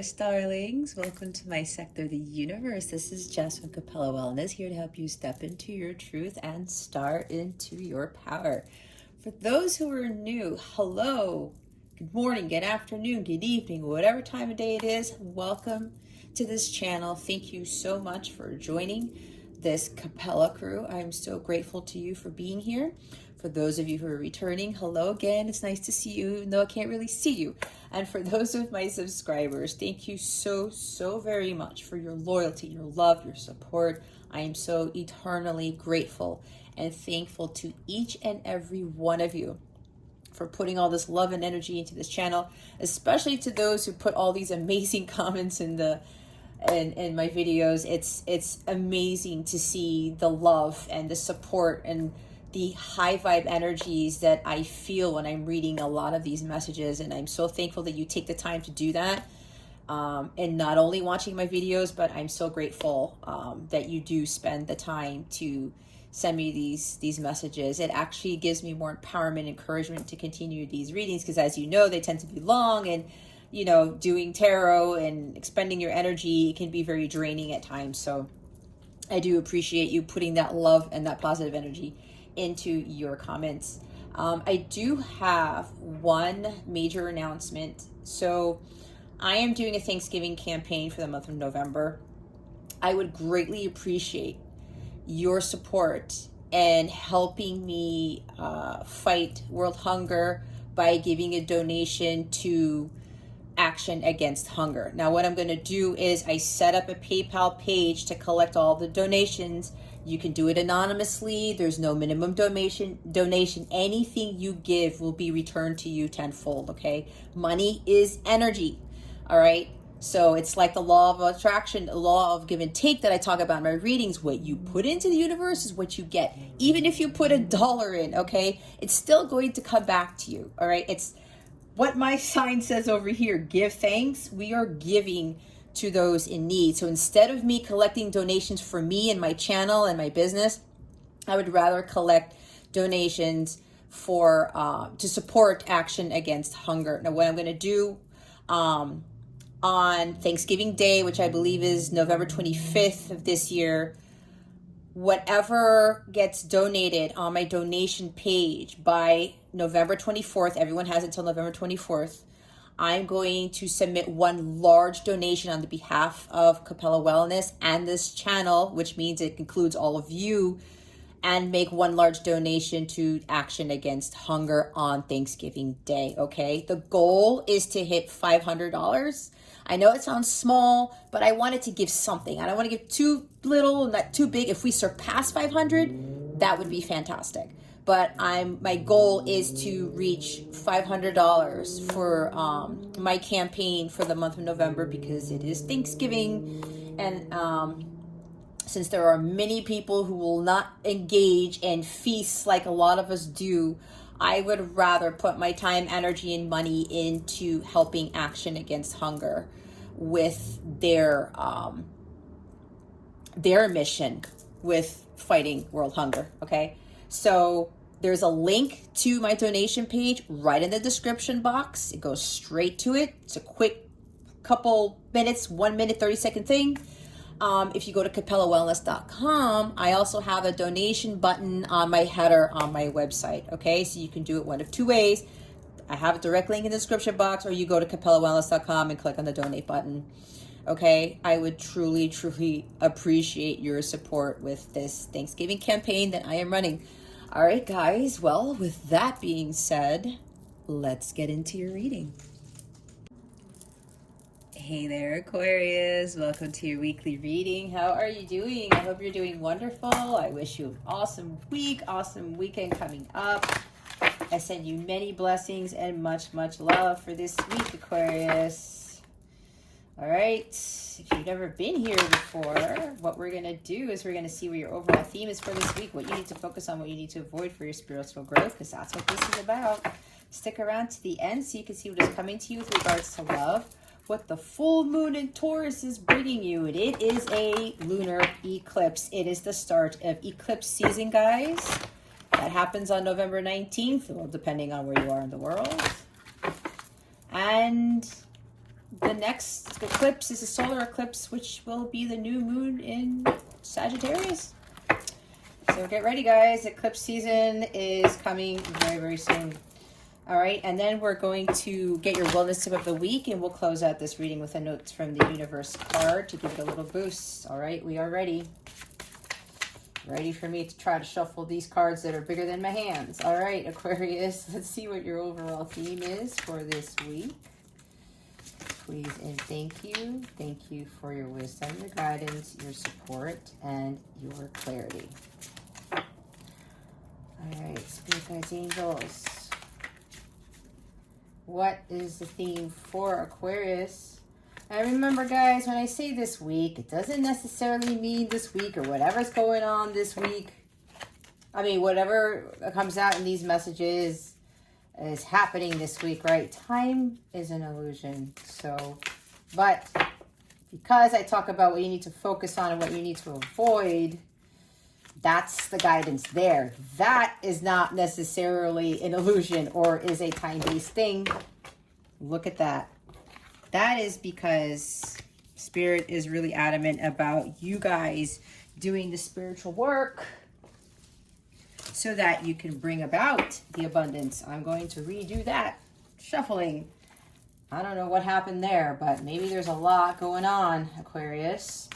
Aquarius darlings, welcome to my sector, the universe. This is Jess from Capella Wellness, here to help you step into your truth and start into your power. For those who are new, hello, good morning, good afternoon, good evening, whatever time of day it is, welcome to this channel. Thank you so much for joining this Capella crew. I'm so grateful to you for being here. For those of you who are returning, hello again. It's nice to see you, even though I can't really see you. And for those of my subscribers, thank you so very much for your loyalty, your love, your support. I am so eternally grateful and thankful to each and every one of you for putting all this love and energy into this channel, especially to those who put all these amazing comments in my videos. It's amazing to see the love and the support and the high vibe energies that I feel when I'm reading a lot of these messages. And I'm so thankful that you take the time to do that. And not only watching my videos, but I'm so grateful that you do spend the time to send me these messages. It actually gives me more empowerment, encouragement to continue these readings, because as you know, they tend to be long, and you know, doing tarot and expending your energy can be very draining at times. So I do appreciate you putting that love and that positive energy into your comments. I do have one major announcement. So I am doing a Thanksgiving campaign for the month of November. I would greatly appreciate your support and helping me fight world hunger by giving a donation to Action Against Hunger. Now, what I'm going to do is I set up a PayPal page to collect all the donations. You can do it anonymously. There's no minimum donation. Anything you give will be returned to you tenfold, okay? Money is energy, all right? So it's like the law of attraction, the law of give and take that I talk about in my readings. What you put into the universe is what you get. Even if you put $1 in, okay? It's still going to come back to you, all right? It's what my sign says over here, give thanks. We are giving to those in need. So instead of me collecting donations for me and my channel and my business, I would rather collect donations for to support Action Against Hunger. Now, what I'm going to do on Thanksgiving Day, which I believe is November 25th of this year, whatever gets donated on my donation page by November 24th, everyone has until November 24th, I'm going to submit one large donation on the behalf of Capella Wellness and this channel, which means it includes all of you, and make one large donation to Action Against Hunger on Thanksgiving Day, okay? The goal is to hit $500. I know it sounds small, but I wanted to give something. I don't want to give too little, not too big. If we surpass 500, that would be fantastic. But my goal is to reach $500 for my campaign for the month of November, because it is Thanksgiving, and since there are many people who will not engage in feasts like a lot of us do, I would rather put my time, energy, and money into helping Action Against Hunger with their mission with fighting world hunger, okay? So there's a link to my donation page right in the description box. It goes straight to it. It's a quick couple minutes, 1 minute, 30-second thing. If you go to capellawellness.com, I also have a donation button on my header on my website, okay? So you can do it one of two ways. I have a direct link in the description box, or you go to capellawellness.com and click on the donate button, okay? I would truly appreciate your support with this Thanksgiving campaign that I am running. All right, guys. Well, with that being said, let's get into your reading. Hey there, Aquarius. Welcome to your weekly reading. How are you doing? I hope you're doing wonderful. I wish you an awesome week, awesome weekend coming up. I send you many blessings and much love for this week, Aquarius. All right. If you've never been here before, what we're going to do is we're going to see what your overall theme is for this week, what you need to focus on, what you need to avoid for your spiritual growth, because that's what this is about. Stick around to the end so you can see what is coming to you with regards to love, what the full moon in Taurus is bringing you. And it is a lunar eclipse. It is the start of eclipse season, guys. That happens on November 19th, well, depending on where you are in the world. And the next eclipse is a solar eclipse, which will be the new moon in Sagittarius. So get ready, guys. Eclipse season is coming very, very soon. All right, and then we're going to get your wellness tip of the week, and we'll close out this reading with a note from the universe card to give it a little boost. All right, we are ready. Ready for me to try to shuffle these cards that are bigger than my hands. All right, Aquarius, let's see what your overall theme is for this week. Please and thank you. Thank you for your wisdom, your guidance, your support, and your clarity. All right, Spirit Guides, Angels. What is the theme for Aquarius? And remember, guys, when I say this week, it doesn't necessarily mean this week or whatever's going on this week. I mean, whatever comes out in these messages is happening this week, right? Time is an illusion. So, but because I talk about what you need to focus on and what you need to avoid, that's the guidance there. That is not necessarily an illusion or is a time-based thing. Look at that. That is because Spirit is really adamant about you guys doing the spiritual work so that you can bring about the abundance. I'm going to redo that shuffling. I don't know what happened there, but maybe there's a lot going on, Aquarius.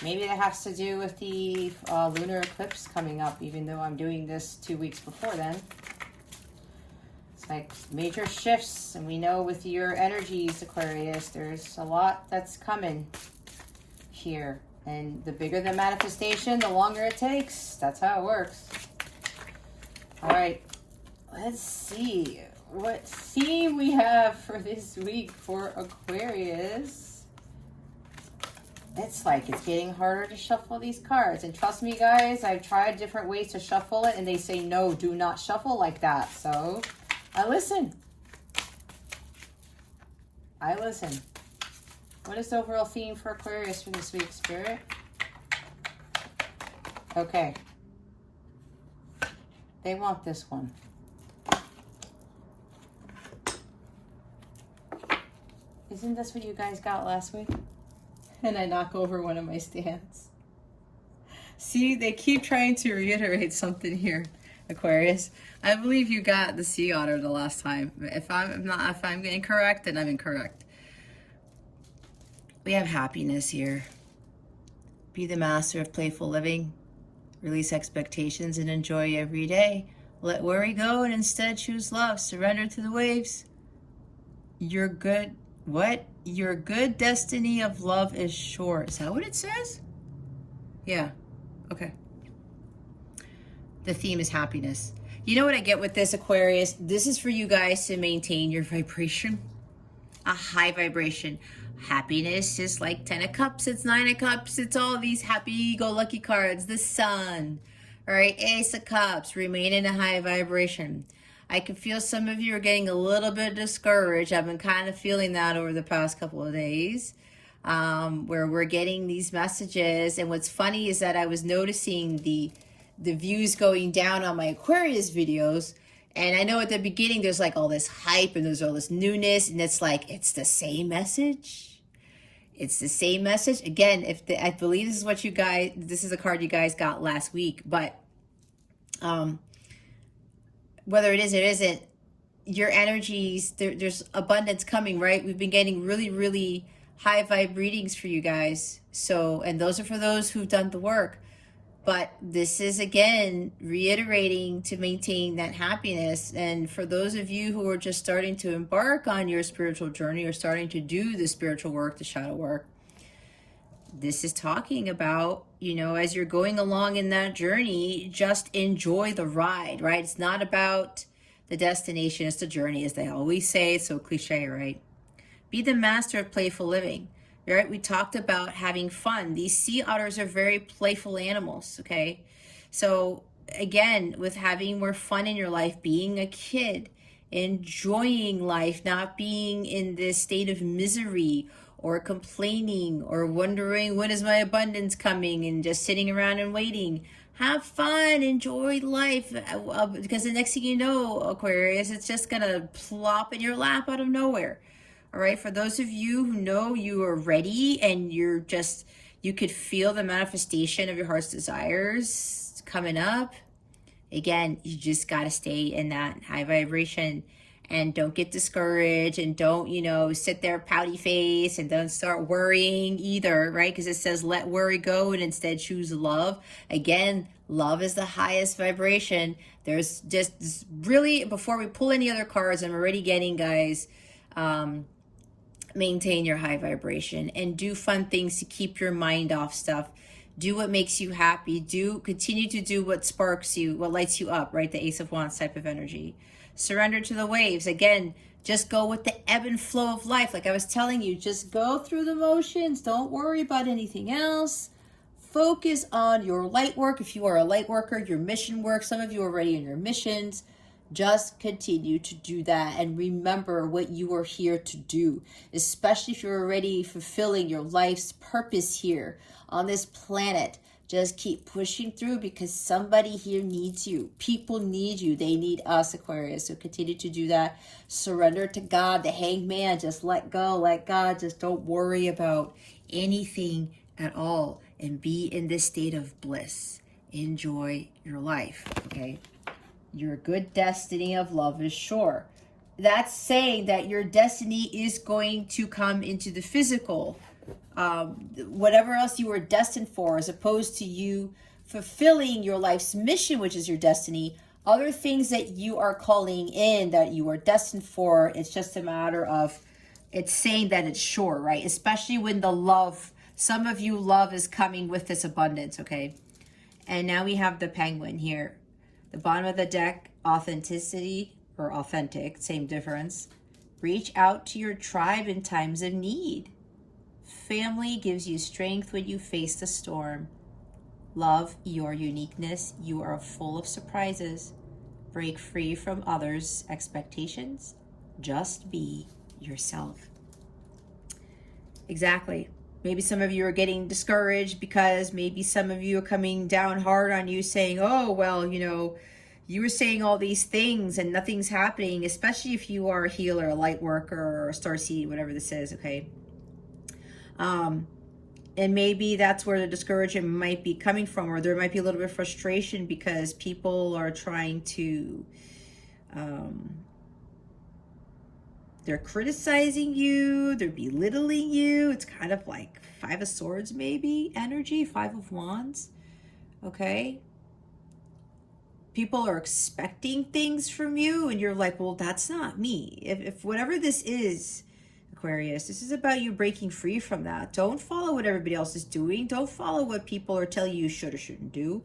Maybe that has to do with the lunar eclipse coming up, even though I'm doing this 2 weeks before then. It's like major shifts, and we know with your energies, Aquarius, there's a lot that's coming here. And the bigger the manifestation, the longer it takes. That's how it works. All right, let's see what theme we have for this week for Aquarius. It's like it's getting harder to shuffle these cards. And trust me, guys, I've tried different ways to shuffle it, and they say, no, do not shuffle like that. So I listen. I listen. What is the overall theme for Aquarius for this week, Spirit? Okay. They want this one. Isn't this what you guys got last week? And I knock over one of my stands. See, they keep trying to reiterate something here, Aquarius. I believe you got the sea otter the last time. If I'm incorrect, then I'm incorrect. We have happiness here. Be the master of playful living. Release expectations and enjoy every day. Let worry go and instead choose love. Surrender to the waves. You're good. What? Your good destiny of love is short. Is that what it says? Yeah. Okay. The theme is happiness. You know what I get with this, Aquarius? This is for you guys to maintain your vibration. A high vibration. Happiness is like 10 of cups. It's 9 of cups. It's all these happy-go-lucky cards. The sun. All right. Ace of cups. Remain in a high vibration. I can feel some of you are getting a little bit discouraged. I've been kind of feeling that over the past couple of days, where we're getting these messages. And what's funny is that I was noticing the views going down on my Aquarius videos. And I know at the beginning there's like all this hype and there's all this newness. And it's like, it's the same message. It's the same message. Again, I believe this is what you guys, this is a card you guys got last week. But whether it is or isn't, your energies, there's abundance coming, right? We've been getting really, really high vibe readings for you guys. So, and those are for those who've done the work. But this is, again, reiterating to maintain that happiness. And for those of you who are just starting to embark on your spiritual journey or starting to do the spiritual work, the shadow work, this is talking about, you know, as you're going along in that journey, just enjoy the ride, right? It's not about the destination, it's the journey, as they always say. It's so cliche, right? Be the master of playful living, right? We talked about having fun. These sea otters are very playful animals, okay? So again, with having more fun in your life, being a kid, enjoying life, not being in this state of misery or complaining or wondering when is my abundance coming and just sitting around and waiting. Have fun, enjoy life, because the next thing you know, Aquarius, it's just gonna plop in your lap out of nowhere. All right, for those of you who know you are ready and you could feel the manifestation of your heart's desires coming up. Again, you just got to stay in that high vibration and don't get discouraged and don't, sit there pouty face and don't start worrying either, right? Because it says let worry go and instead choose love. Again, love is the highest vibration. There's just really, before we pull any other cards, I'm already getting, guys, maintain your high vibration and do fun things to keep your mind off stuff. Do what makes you happy. Continue to do what sparks you, what lights you up, right? The Ace of Wands type of energy. Surrender to the waves. Again, just go with the ebb and flow of life. Like I was telling you, just go through the motions. Don't worry about anything else. Focus on your light work. If you are a light worker, your mission work. Some of you are already in your missions. Just continue to do that and remember what you are here to do, especially if you're already fulfilling your life's purpose here on this planet. Just keep pushing through because somebody here needs you. People need you. They need us, Aquarius. So continue to do that. Surrender to God, the Hanged Man. Just let go, let God. Just don't worry about anything at all and be in this state of bliss. Enjoy your life, okay? Your good destiny of love is sure. That's saying that your destiny is going to come into the physical. Whatever else you were destined for, as opposed to you fulfilling your life's mission, which is your destiny, other things that you are calling in that you are destined for, it's just a matter of, it's saying that it's sure, right? Especially when the love, some of you love is coming with this abundance, okay? And now we have the Penguin here. The bottom of the deck, authenticity or authentic, same difference. Reach out to your tribe in times of need. Family gives you strength when you face the storm. Love your uniqueness. You are full of surprises. Break free from others' expectations. Just be yourself. Exactly. Maybe some of you are getting discouraged because maybe some of you are coming down hard on you saying, oh, well, you were saying all these things and nothing's happening, especially if you are a healer, a light worker, or a starseed, whatever this is, okay? And maybe that's where the discouragement might be coming from, or there might be a little bit of frustration because people are trying to... they're criticizing you, they're belittling you. It's kind of like Five of Swords maybe energy, Five of Wands, okay? People are expecting things from you and you're like, well, that's not me. If whatever this is, Aquarius, this is about you breaking free from that. Don't follow what everybody else is doing. Don't follow what people are telling you should or shouldn't do.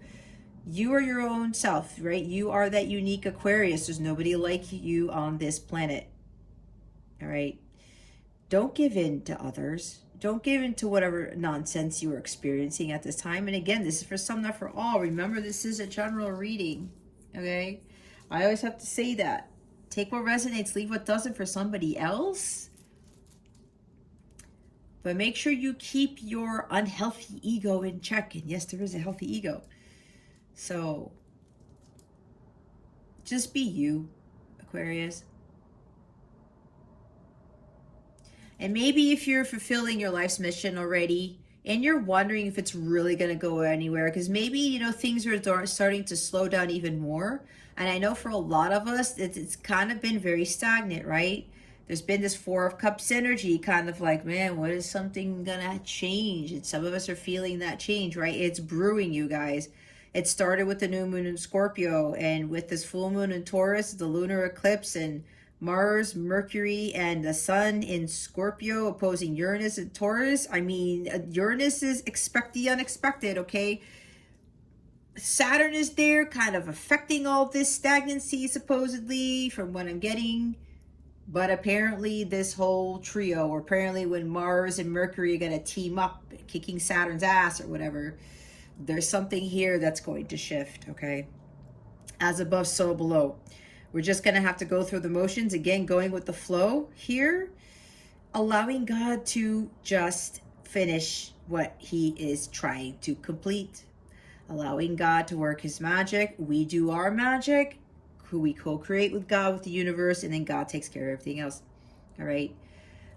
You are your own self, right? You are that unique Aquarius. There's nobody like you on this planet. All right. Don't give in to others. Don't give in to whatever nonsense you are experiencing at this time. And again, this is for some, not for all. Remember, this is a general reading. Okay. I always have to say that. Take what resonates, leave what doesn't for somebody else. But make sure you keep your unhealthy ego in check. And yes, there is a healthy ego. So just be you, Aquarius. And maybe if you're fulfilling your life's mission already and you're wondering if it's really going to go anywhere, because maybe, things are starting to slow down even more. And I know for a lot of us, it's kind of been very stagnant, right? There's been this Four of Cups energy, kind of like, man, what is something going to change? And some of us are feeling that change, right? It's brewing, you guys. It started with the new moon in Scorpio, and with this full moon in Taurus, the lunar eclipse, and Mars, Mercury, and the Sun in Scorpio opposing Uranus and Taurus. I mean, Uranus is expect the unexpected, okay? Saturn is there kind of affecting all this stagnancy, supposedly, from what I'm getting. But apparently this whole trio, or apparently when Mars and Mercury are going to team up, kicking Saturn's ass or whatever, there's something here that's going to shift, okay? As above, so below. We're just going to have to go through the motions, again, going with the flow here, allowing God to just finish what he is trying to complete, allowing God to work his magic. We do our magic, who we co-create with God, with the universe, and then God takes care of everything else. All right.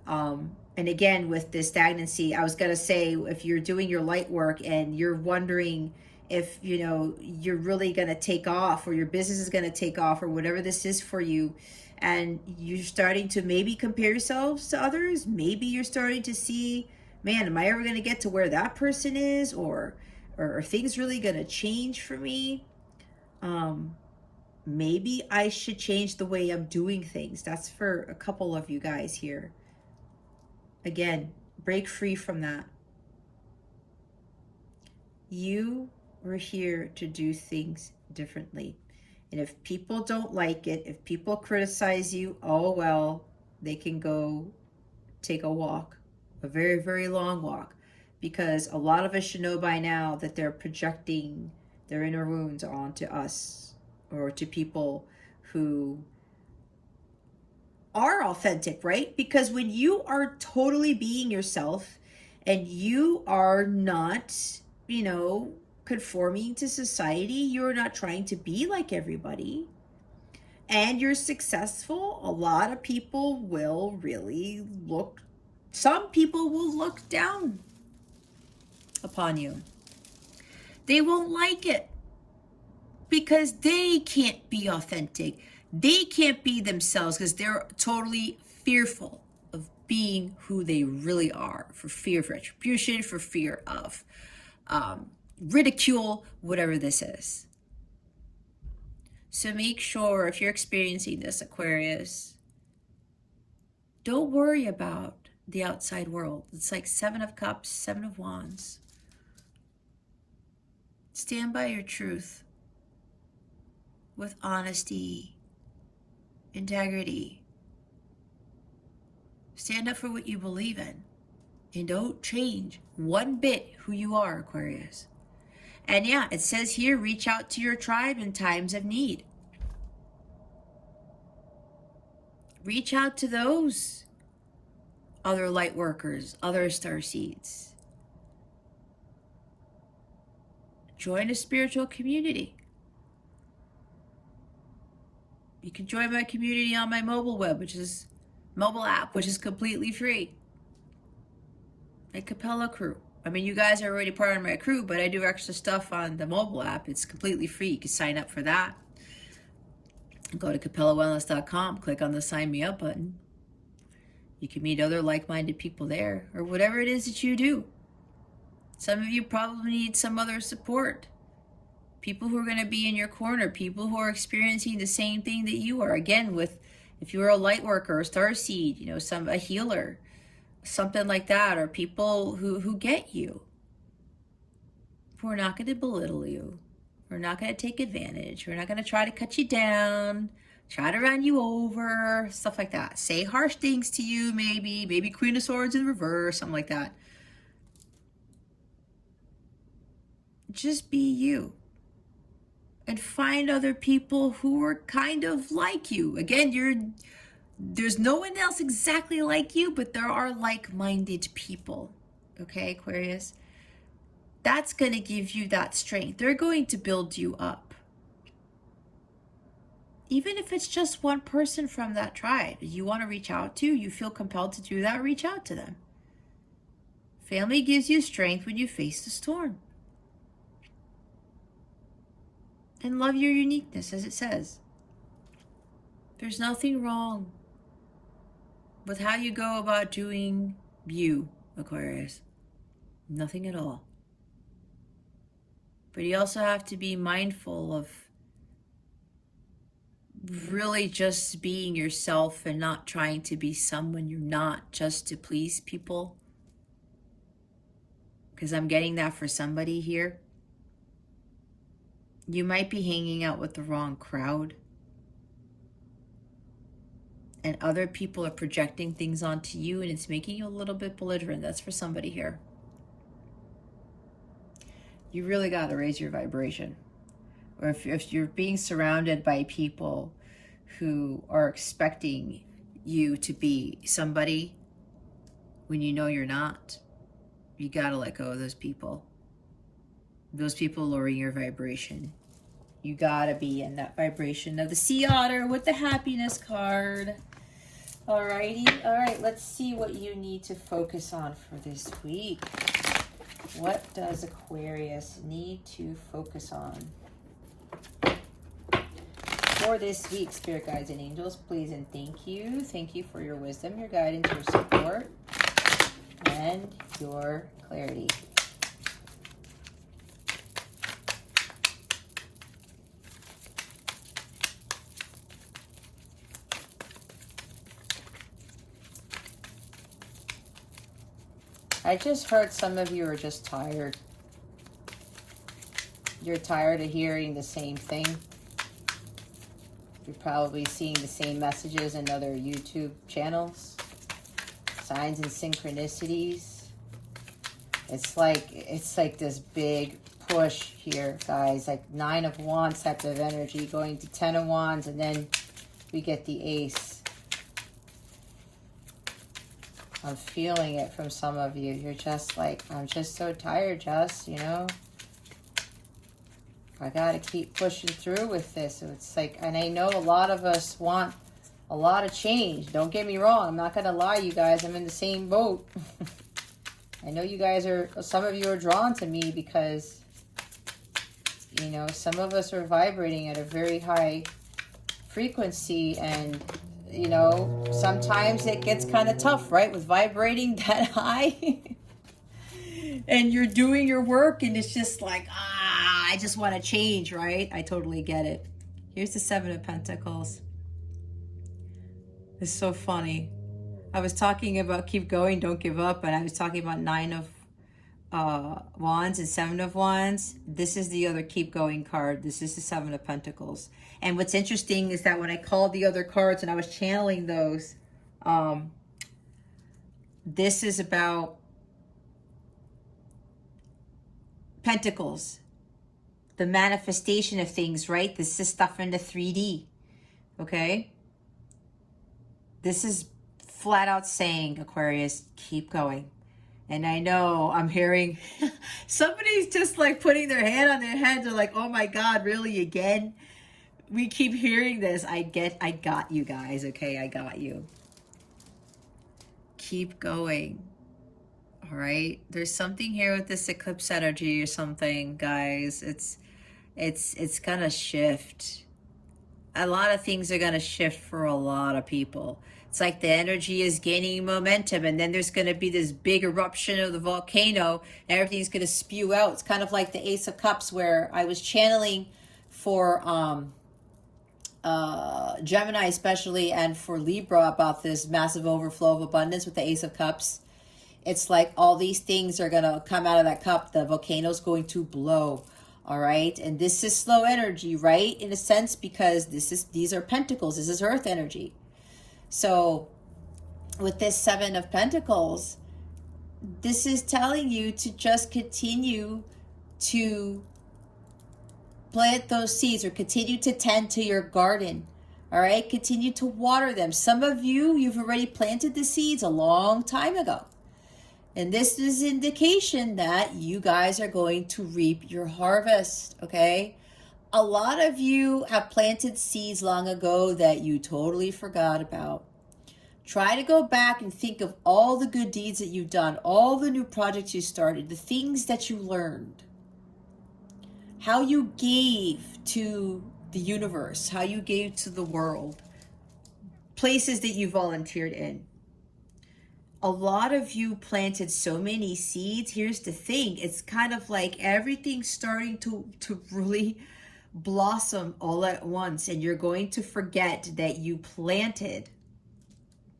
And again, with this stagnancy, I was going to say, if you're doing your light work and you're wondering if, you know, you're really going to take off, or your business is going to take off, or whatever this is for you, and you're starting to maybe compare yourselves to others, maybe you're starting to see, man, am I ever going to get to where that person is, or are things really going to change for me? Maybe I should change the way I'm doing things. That's for a couple of you guys here. Again, break free from that. You were here to do things differently. And if people don't like it, if people criticize you, oh well, they can go take a walk, a very, very long walk. Because a lot of us should know by now that they're projecting their inner wounds onto us, or to people who are authentic, right? Because when you are totally being yourself and you are not, you know, conforming to society, you're not trying to be like everybody, and you're successful, a lot of people will really look, some people will look down upon you. They won't like it because they can't be authentic. They can't be themselves because they're totally fearful of being who they really are, for fear of retribution, for fear of ridicule, whatever this is. So make sure, if you're experiencing this, Aquarius, don't worry about the outside world. It's like 7 of Cups, 7 of Wands. Stand by your truth with honesty, integrity. Stand up for what you believe in, and don't change one bit who you are, Aquarius. And yeah, it says here, reach out to your tribe in times of need. Reach out to those other light workers, other star seeds. Join a spiritual community. You can join my community on my mobile app, which is completely free. My Capella crew. I mean, you guys are already part of my crew, but I do extra stuff on the mobile app. It's completely free. You can sign up for that. Go to capellawellness.com, click on the sign me up button. You can meet other like-minded people there, or whatever it is that you do. Some of you probably need some other support. People who are going to be in your corner, people who are experiencing the same thing that you are. Again, if you're a light worker, a star seed, you know, a healer, something like that, or people who get you. We're not going to belittle you. We're not going to take advantage. We're not going to try to cut you down, try to run you over, stuff like that. Say harsh things to you, maybe Queen of Swords in reverse, something like that. Just be you. And find other people who are kind of like you. Again, there's no one else exactly like you, but there are like-minded people. Okay, Aquarius? That's going to give you that strength. They're going to build you up. Even if it's just one person from that tribe you want to reach out to, you feel compelled to do that, reach out to them. Family gives you strength when you face the storm. And love your uniqueness, as it says. There's nothing wrong with how you go about doing you, Aquarius. Nothing at all. But you also have to be mindful of really just being yourself and not trying to be someone you're not just to please people. Because I'm getting that for somebody here. You might be hanging out with the wrong crowd. And other people are projecting things onto you, and it's making you a little bit belligerent. That's for somebody here. You really got to raise your vibration. Or if you're being surrounded by people who are expecting you to be somebody when you know you're not, you got to let go of those people. Those people lowering your vibration. You got to be in that vibration of the sea otter with the happiness card. Alrighty. All right, let's see what you need to focus on for this week. What does Aquarius need to focus on for this week? Spirit guides and angels, please and thank you. Thank you for your wisdom, your guidance, your support, and your clarity. I just heard some of you are just tired. You're tired of hearing the same thing. You're probably seeing the same messages in other YouTube channels. Signs and synchronicities. It's like this big push here, guys. Like 9 of Wands type of energy going to 10 of Wands, and then we get the Ace. I'm feeling it from some of you. You're just like, I'm just so tired, Jess, you know. I got to keep pushing through with this. It's like, and I know a lot of us want a lot of change. Don't get me wrong. I'm not going to lie, you guys. I'm in the same boat. I know you guys are, some of you are drawn to me because, you know, some of us are vibrating at a very high frequency, and you know, sometimes it gets kind of tough, right? With vibrating that high. And you're doing your work and it's just like, I just want to change, right? I totally get it. Here's the 7 of Pentacles. It's so funny. I was talking about keep going, don't give up. And I was talking about 9 of Wands and 7 of Wands. This is the other keep going card. This is the 7 of Pentacles. And what's interesting is that when I called the other cards and I was channeling those, this is about Pentacles, the manifestation of things, right? This is stuff in the 3D, okay? This is flat out saying, Aquarius, keep going. And I know I'm hearing somebody's just like putting their hand on their head. They're like, oh my God, really again? We keep hearing this. I got you guys, okay? I got you. Keep going. All right. There's something here with this eclipse energy or something, guys. It's gonna shift. A lot of things are gonna shift for a lot of people. It's like the energy is gaining momentum, and then there's going to be this big eruption of the volcano, and everything's going to spew out. It's kind of like the Ace of Cups, where I was channeling for Gemini especially, and for Libra about this massive overflow of abundance with the Ace of Cups. It's like all these things are going to come out of that cup. The volcano's going to blow. All right. And this is slow energy, right? In a sense, because these are pentacles. This is earth energy. So with this 7 of Pentacles, this is telling you to just continue to plant those seeds, or continue to tend to your garden. All right. Continue to water them. Some of you, you've already planted the seeds a long time ago. And this is indication that you guys are going to reap your harvest. Okay. A lot of you have planted seeds long ago that you totally forgot about. Try to go back and think of all the good deeds that you've done, all the new projects you started, the things that you learned, how you gave to the universe, how you gave to the world, places that you volunteered in. A lot of you planted so many seeds. Here's the thing. It's kind of like everything's starting to really blossom all at once, and you're going to forget that you planted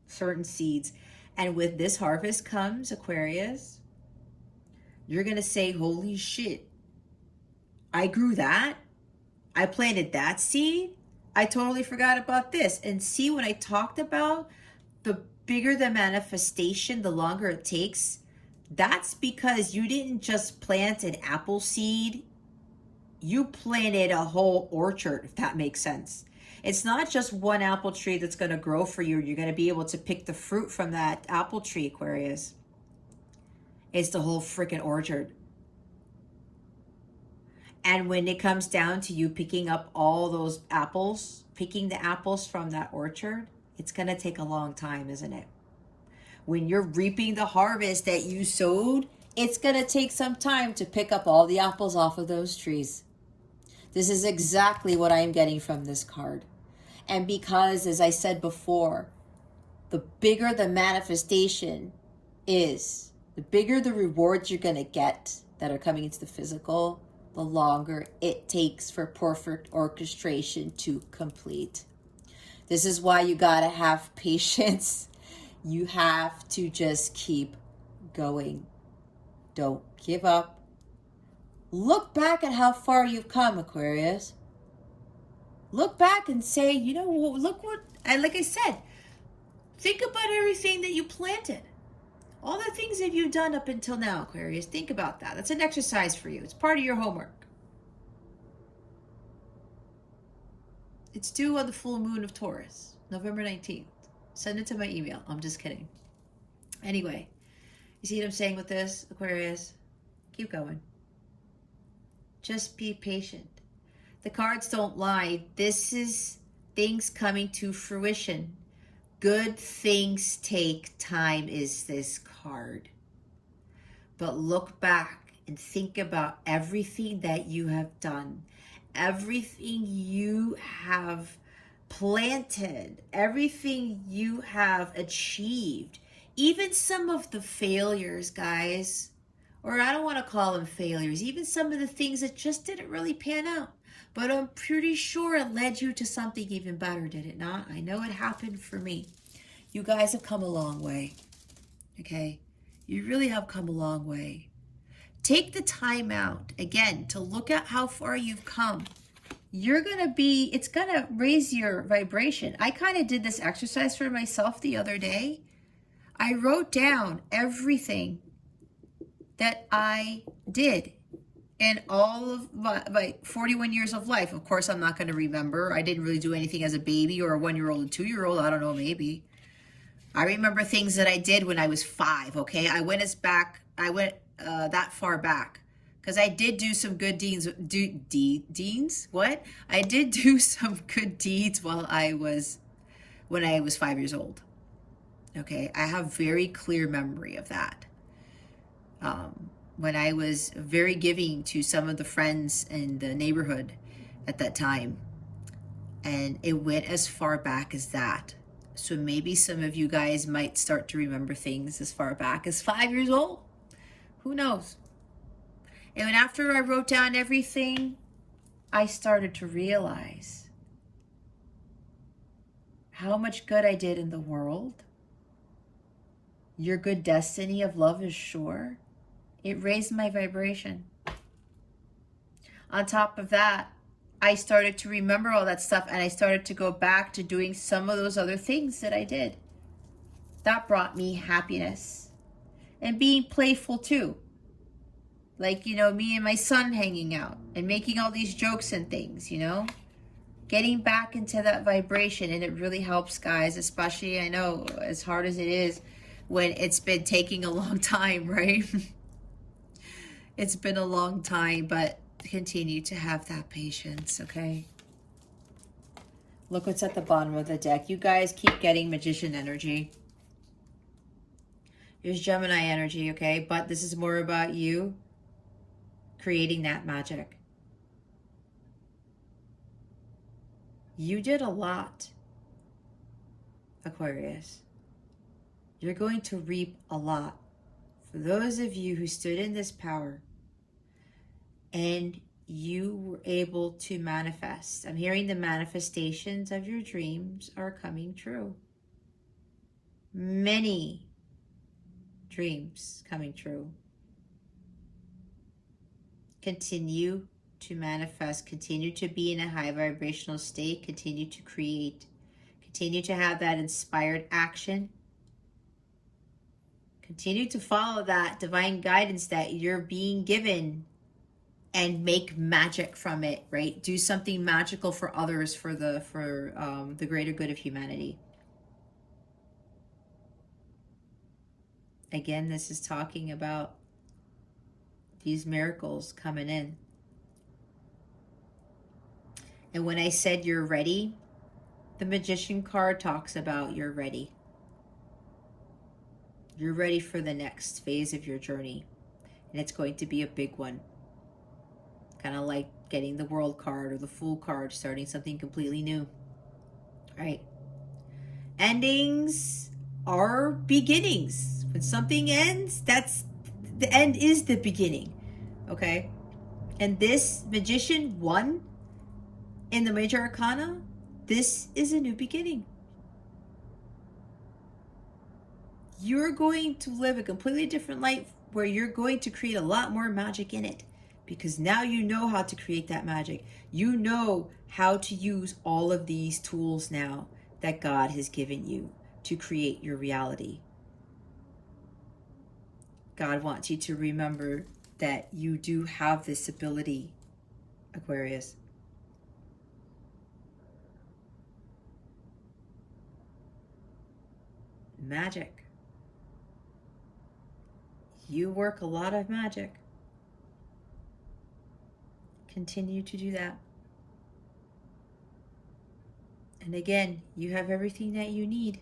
certain seeds. And with this harvest comes, Aquarius, you're going to say, holy shit, I grew that. I planted that seed. I totally forgot about this. And see, when I talked about the bigger the manifestation, the longer it takes, that's because you didn't just plant an apple seed. You planted a whole orchard, if that makes sense. It's not just one apple tree that's going to grow for you. You're going to be able to pick the fruit from that apple tree, Aquarius. It's the whole freaking orchard. And when it comes down to you picking up all those apples, picking the apples from that orchard, It's going to take a long time, isn't it? When you're reaping the harvest that you sowed, it's going to take some time to pick up all the apples off of those trees. This is exactly what I'm getting from this card. And because, as I said before, the bigger the manifestation is, the bigger the rewards you're going to get that are coming into the physical, the longer it takes for perfect orchestration to complete. This is why you got to have patience. You have to just keep going. Don't give up. Look back at how far you've come, Aquarius. Look back and say, you know, look what, and like I said, think about everything that you planted. All the things that you've done up until now, Aquarius. Think about that. That's an exercise for you. It's part of your homework. It's due on the full moon of Taurus, November 19th. Send it to my email. I'm just kidding. Anyway, you see what I'm saying with this, Aquarius? Keep going. Just be patient. The cards don't lie. This is things coming to fruition. Good things take time is this card. But look back and think about everything that you have done. Everything you have planted. Everything you have achieved. Even some of the failures, guys. Or I don't want to call them failures. Even some of the things that just didn't really pan out. But I'm pretty sure it led you to something even better, did it not? I know it happened for me. You guys have come a long way, okay? You really have come a long way. Take the time out, again, to look at how far you've come. You're going to be, it's going to raise your vibration. I kind of did this exercise for myself the other day. I wrote down everything that I did in all of my 41 years of life. Of course, I'm not going to remember. I didn't really do anything as a baby or a 1-year-old and 2-year-old. I don't know, maybe. I remember things that I did when I was 5, okay? I went that far back because I did do some good deeds. What? I did do some good deeds when I was 5 years old. Okay, I have very clear memory of that. When I was very giving to some of the friends in the neighborhood at that time. And it went as far back as that. So maybe some of you guys might start to remember things as far back as 5 years old. Who knows? And after I wrote down everything, I started to realize how much good I did in the world. Your good destiny of love is sure. It raised my vibration. On top of that, I started to remember all that stuff, and I started to go back to doing some of those other things that I did. That brought me happiness. And being playful too. Like, you know, me and my son hanging out and making all these jokes and things, you know. Getting back into that vibration, and it really helps, guys, especially, I know, as hard as it is when it's been taking a long time, right? It's been a long time, but continue to have that patience, okay? Look what's at the bottom of the deck. You guys keep getting Magician energy. Here's Gemini energy, okay? But this is more about you creating that magic. You did a lot, Aquarius. You're going to reap a lot. For those of you who stood in this power and you were able to manifest. I'm hearing the manifestations of your dreams are coming true. Many dreams coming true. Continue to manifest. Continue to be in a high vibrational state. Continue to create. Continue to have that inspired action. Continue to follow that divine guidance that you're being given and make magic from it, right? Do something magical for others for the greater good of humanity. Again, this is talking about these miracles coming in. And when I said you're ready, The Magician card talks about you're ready. You're ready for the next phase of your journey. And it's going to be a big one. Kind of like getting the World card or the Fool card, starting something completely new. All right. Endings are beginnings. When something ends, that's the end is the beginning. Okay? And this Magician 1 in the Major Arcana, this is a new beginning. You're going to live a completely different life where you're going to create a lot more magic in it, because now you know how to create that magic. You know how to use all of these tools now that God has given you to create your reality. God wants you to remember that you do have this ability, Aquarius. Magic. You work a lot of magic. Continue to do that. And again, you have everything that you need.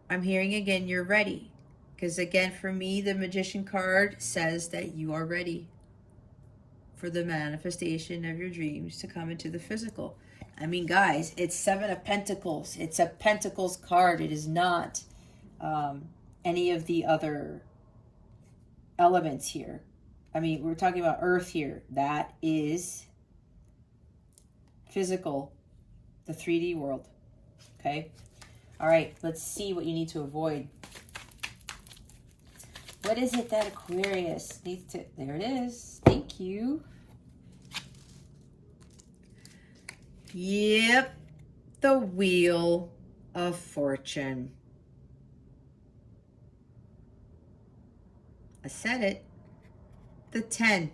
I'm hearing again, you're ready. Because again, for me, the Magician card says that you are ready for the manifestation of your dreams to come into the physical. I mean, guys, it's 7 of Pentacles. It's a Pentacles card. It is not any of the other elements here. I mean, we're talking about Earth here. That is physical, the 3D world. Okay? All right, let's see what you need to avoid. What is it that Aquarius needs to... There it is. Thank you. Yep. The Wheel of Fortune. I said it. The 10.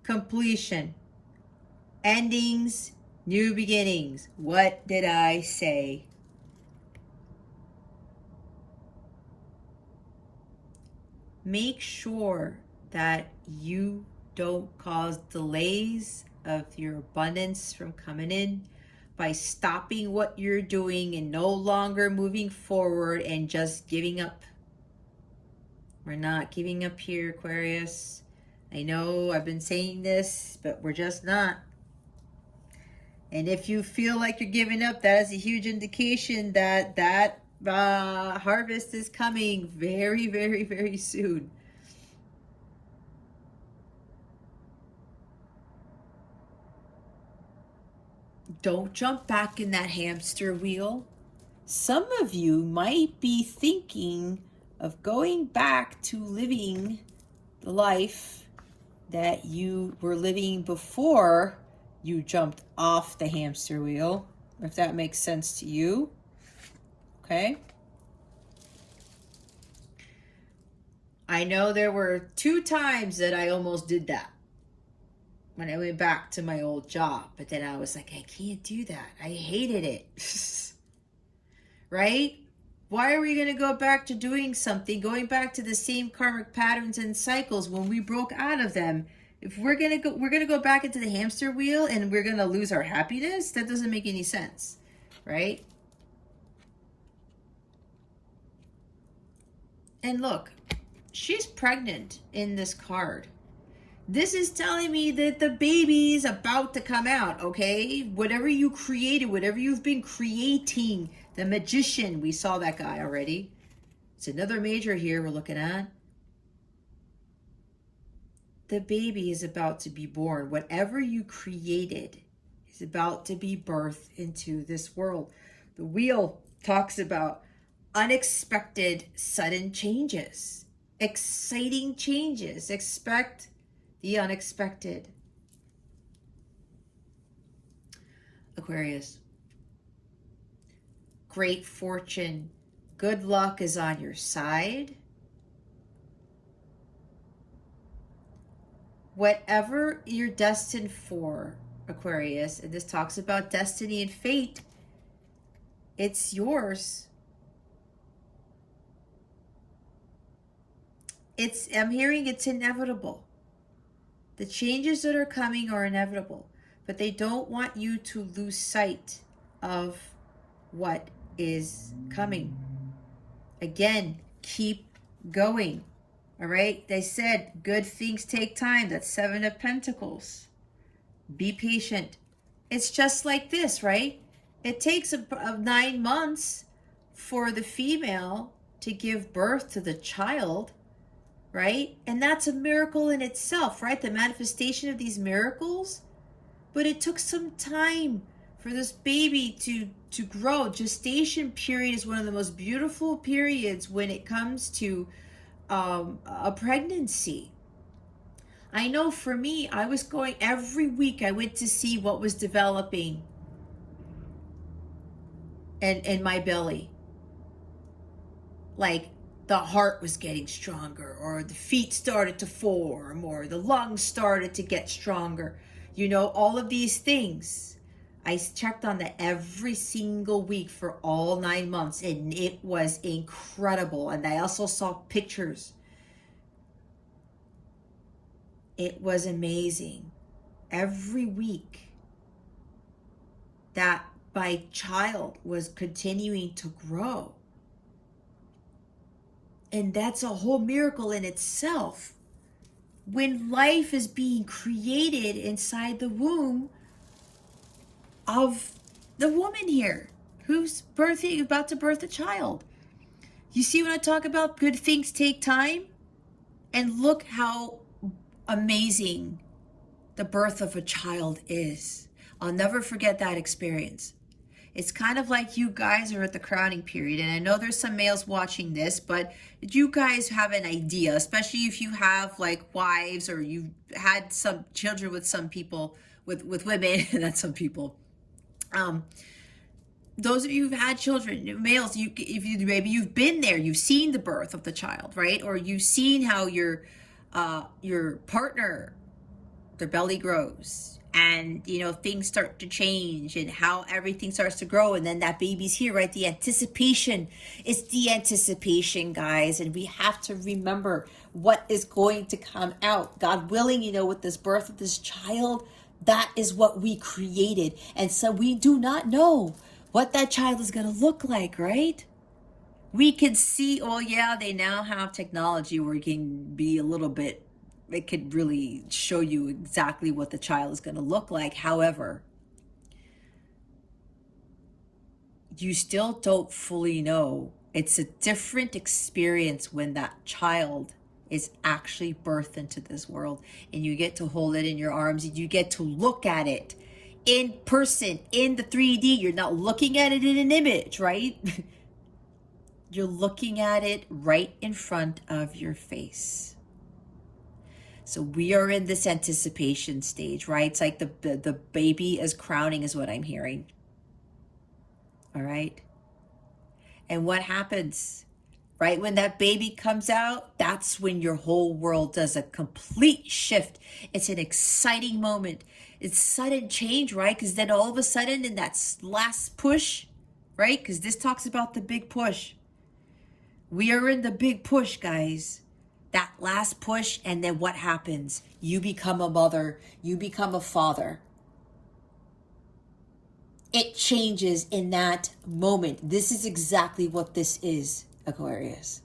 Completion. Endings. New beginnings. What did I say? Make sure that you don't cause delays of your abundance from coming in by stopping what you're doing and no longer moving forward and just giving up. We're not giving up here, Aquarius. I know I've been saying this, but we're just not. And if you feel like you're giving up, that is a huge indication that harvest is coming very, very, very soon. Don't jump back in that hamster wheel. Some of you might be thinking of going back to living the life that you were living before you jumped off the hamster wheel, if that makes sense to you. Okay? I know there were 2 times that I almost did that when I went back to my old job, but then I was like, I can't do that. I hated it. Right? Why are we going to go back to doing something, going back to the same karmic patterns and cycles when we broke out of them? If we're going to go back into the hamster wheel and we're going to lose our happiness, that doesn't make any sense, right? And look, she's pregnant in this card. This is telling me that the baby is about to come out, okay? Whatever you created, whatever you've been creating, the Magician, we saw that guy already. It's another major here we're looking at. The baby is about to be born. Whatever you created is about to be birthed into this world. The wheel talks about unexpected, sudden changes, exciting changes. Expect the unexpected. Aquarius. Great fortune. Good luck is on your side. Whatever you're destined for, Aquarius, and this talks about destiny and fate, it's yours. I'm hearing it's inevitable. The changes that are coming are inevitable. but they don't want you to lose sight of what is coming. Again, keep going. All right? They said good things take time. That's 7 of Pentacles. Be patient. It's just like this, right? It takes 9 months for the female to give birth to the child, right? And that's a miracle in itself, right? The manifestation of these miracles. But it took some time for this baby to grow. Gestation period is one of the most beautiful periods when it comes to a pregnancy. I know for me, I was going every week. I went to see what was developing in my belly. Like the heart was getting stronger, or the feet started to form, or the lungs started to get stronger. You know, all of these things. I checked on that every single week for all 9 months, and it was incredible. And I also saw pictures. It was amazing. Every week that my child was continuing to grow. And that's a whole miracle in itself. When life is being created inside the womb of the woman here who's about to birth a child. You see when I talk about good things take time? And look how amazing the birth of a child is. I'll never forget that experience. It's kind of like you guys are at the crowning period, and I know there's some males watching this, but you guys have an idea, especially if you have like wives, or you've had some children with some people, with women, not some people. Those of you who've had children, males, maybe you've been there, you've seen the birth of the child, right? Or you've seen how your partner, their belly grows, and you know things start to change, and how everything starts to grow, and then that baby's here, right? The anticipation. It's the anticipation, guys, and we have to remember what is going to come out. God willing, you know, with this birth of this child, that is what we created, and so we do not know what that child is going to look like, right? We can see, oh yeah, they now have technology where it can be a little bit, it could really show you exactly what the child is going to look like. However, you still don't fully know. It's a different experience when that child is actually birthed into this world, and you get to hold it in your arms, and you get to look at it in person, in the 3D. You're not looking at it in an image, right? You're looking at it right in front of your face. So we are in this anticipation stage, right? It's like the baby is crowning is what I'm hearing. All right. And what happens? Right when that baby comes out, that's when your whole world does a complete shift. It's an exciting moment. It's sudden change, right? Because then all of a sudden in that last push, right? Because this talks about the big push. We are in the big push, guys. That last push, and then what happens? You become a mother. You become a father. It changes in that moment. This is exactly what this is, Aquarius.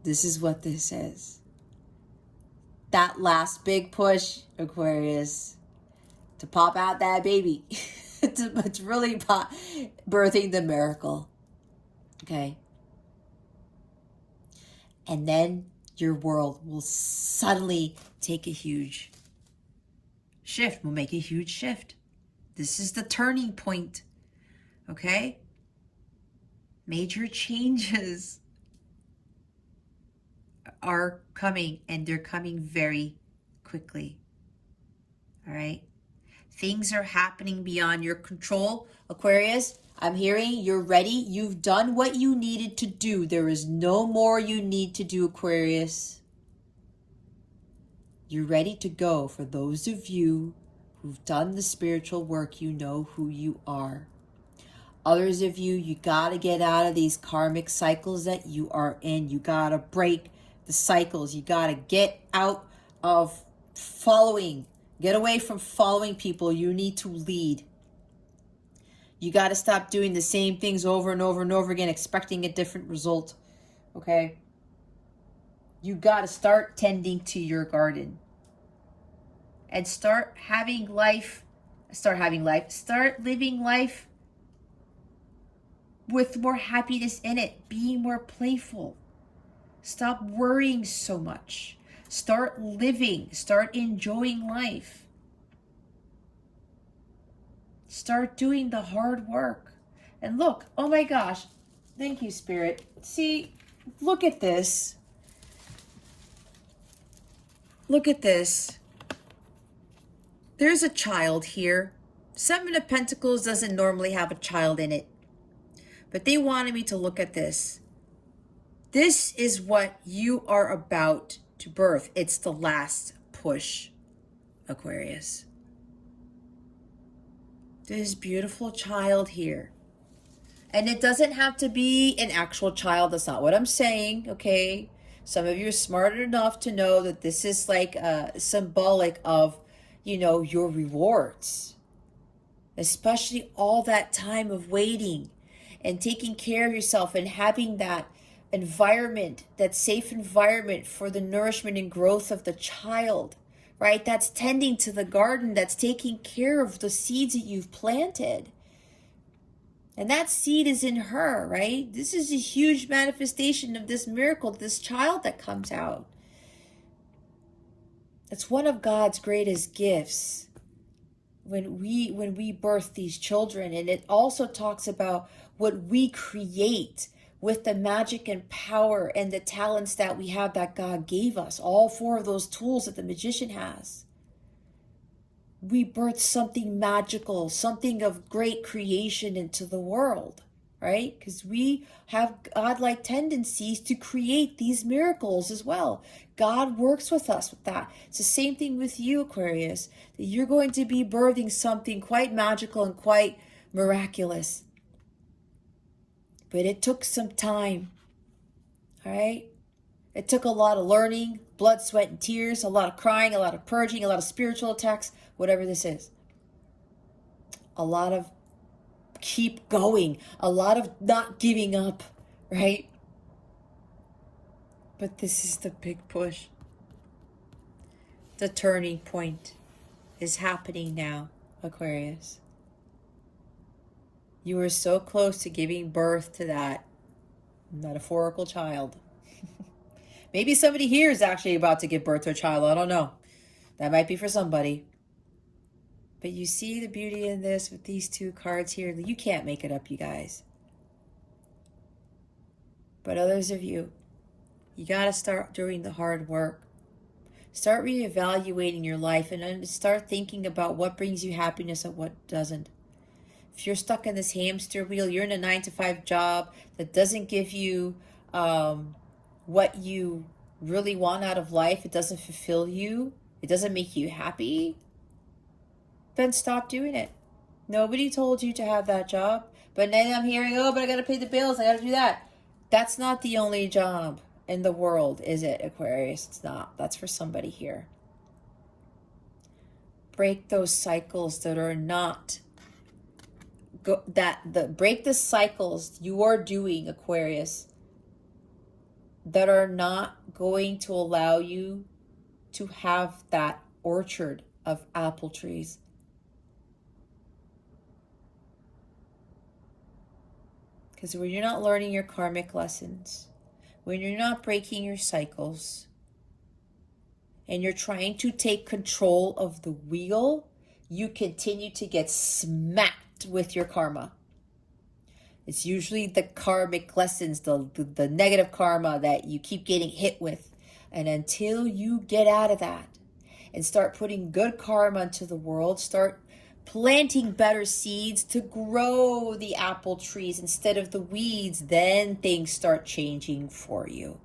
This is what this is. That last big push, Aquarius, to pop out that baby. to really birthing the miracle. Okay? And then your world will suddenly take a huge shift, will make a huge shift. This is the turning point, okay? Major changes are coming, and they're coming very quickly, all right? Things are happening beyond your control, Aquarius. I'm hearing you're ready. You've done what you needed to do. There is no more you need to do, Aquarius. You're ready to go. For those of you who've done the spiritual work, you know who you are. Others of you, you got to get out of these karmic cycles that you are in. You got to break the cycles. You got to get out of following Get away from following people. You need to lead. You got to stop doing the same things over and over and over again, expecting a different result. Okay? You got to start tending to your garden. And start living life with more happiness in it, being more playful. Stop worrying so much. Start living, start enjoying life. Start doing the hard work. And look, oh my gosh, thank you, Spirit. See, look at this. Look at this. There's a child here. Seven of Pentacles doesn't normally have a child in it. But they wanted me to look at this. This is what you are about to birth. It's the last push, Aquarius. This beautiful child here. And it doesn't have to be an actual child. That's not what I'm saying, okay? Some of you are smart enough to know that this is like symbolic of, you know, your rewards. Especially all that time of waiting and taking care of yourself and having that environment, that safe environment for the nourishment and growth of the child, right? That's tending to the garden, that's taking care of the seeds that you've planted. And that seed is in her, right? This is a huge manifestation of this miracle, this child that comes out. It's one of God's greatest gifts when we birth these children. And it also talks about what we create with the magic and power and the talents that we have that God gave us. All four of those tools that the magician has. We birth something magical, something of great creation into the world, right? Because we have godlike tendencies to create these miracles as well. God works with us with that. It's the same thing with you, Aquarius, that you're going to be birthing something quite magical and quite miraculous. But it took some time, all right? It took a lot of learning, blood, sweat, and tears, a lot of crying, a lot of purging, a lot of spiritual attacks, whatever this is. A lot of keep going, a lot of not giving up, right? But this is the big push. The turning point is happening now, Aquarius. You were so close to giving birth to that metaphorical child. Maybe somebody here is actually about to give birth to a child. I don't know. That might be for somebody. But you see the beauty in this with these two cards here. You can't make it up, you guys. But others of you, you got to start doing the hard work. Start reevaluating your life and start thinking about what brings you happiness and what doesn't. If you're stuck in this hamster wheel, you're in a 9-to-5 job that doesn't give you what you really want out of life, it doesn't fulfill you, it doesn't make you happy, then stop doing it. Nobody told you to have that job. But then I'm hearing, oh, but I got to pay the bills, I got to do that. That's not the only job in the world, is it, Aquarius? It's not. That's for somebody here. Break those cycles that are not break the cycles you are doing, Aquarius, that are not going to allow you to have that orchard of apple trees. Because when you're not learning your karmic lessons, when you're not breaking your cycles, and you're trying to take control of the wheel, you continue to get smacked with your karma. It's usually the karmic lessons, the negative karma that you keep getting hit with. And until you get out of that and start putting good karma into the world, start planting better seeds to grow the apple trees instead of the weeds, then things start changing for you.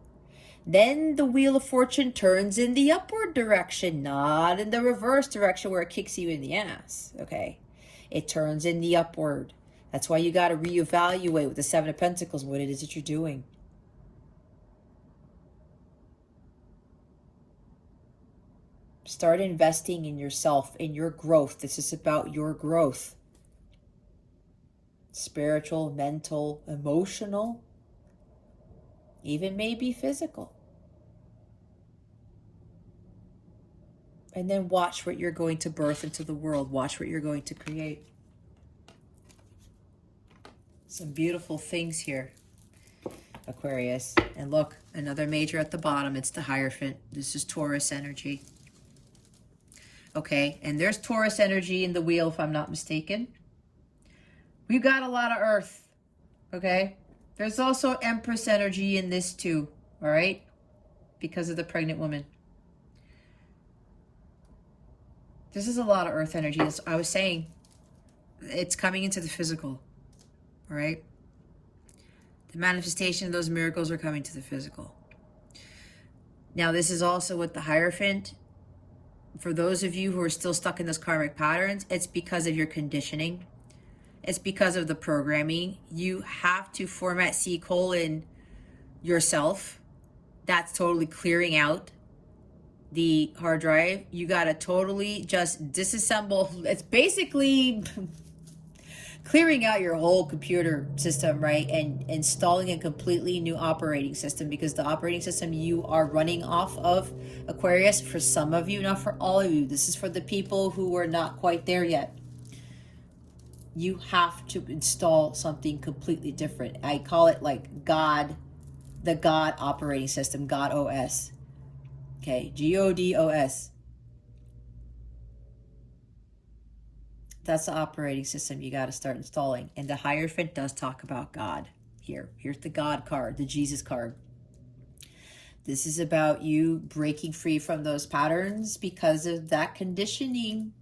Then the wheel of fortune turns in the upward direction, not in the reverse direction where it kicks you in the ass, okay? It turns in the upward. That's why you got to reevaluate with the Seven of Pentacles what it is that you're doing. Start investing in yourself, in your growth. This is about your growth. Spiritual, mental, emotional, even maybe physical. And then watch what you're going to birth into the world. Watch what you're going to create. Some beautiful things here, Aquarius. And look, another major at the bottom. It's the Hierophant. This is Taurus energy. Okay, and there's Taurus energy in the wheel, if I'm not mistaken. We've got a lot of Earth, okay? There's also Empress energy in this too, all right? Because of the pregnant woman. This is a lot of Earth energy. As I was saying, it's coming into the physical, all right? The manifestation of those miracles are coming to the physical. Now, this is also with the Hierophant. For those of you who are still stuck in those karmic patterns, it's because of your conditioning. It's because of the programming. You have to format C: yourself. That's totally clearing out the hard drive. You got to totally just disassemble. It's basically clearing out your whole computer system, right? And installing a completely new operating system, because the operating system you are running off of, Aquarius, for some of you, not for all of you. This is for the people who are not quite there yet. You have to install something completely different. I call it like God, the God operating system, God OS. Okay, GODOS. That's the operating system you got to start installing. And the Hierophant does talk about God here. Here's the God card, the Jesus card. This is about you breaking free from those patterns because of that conditioning,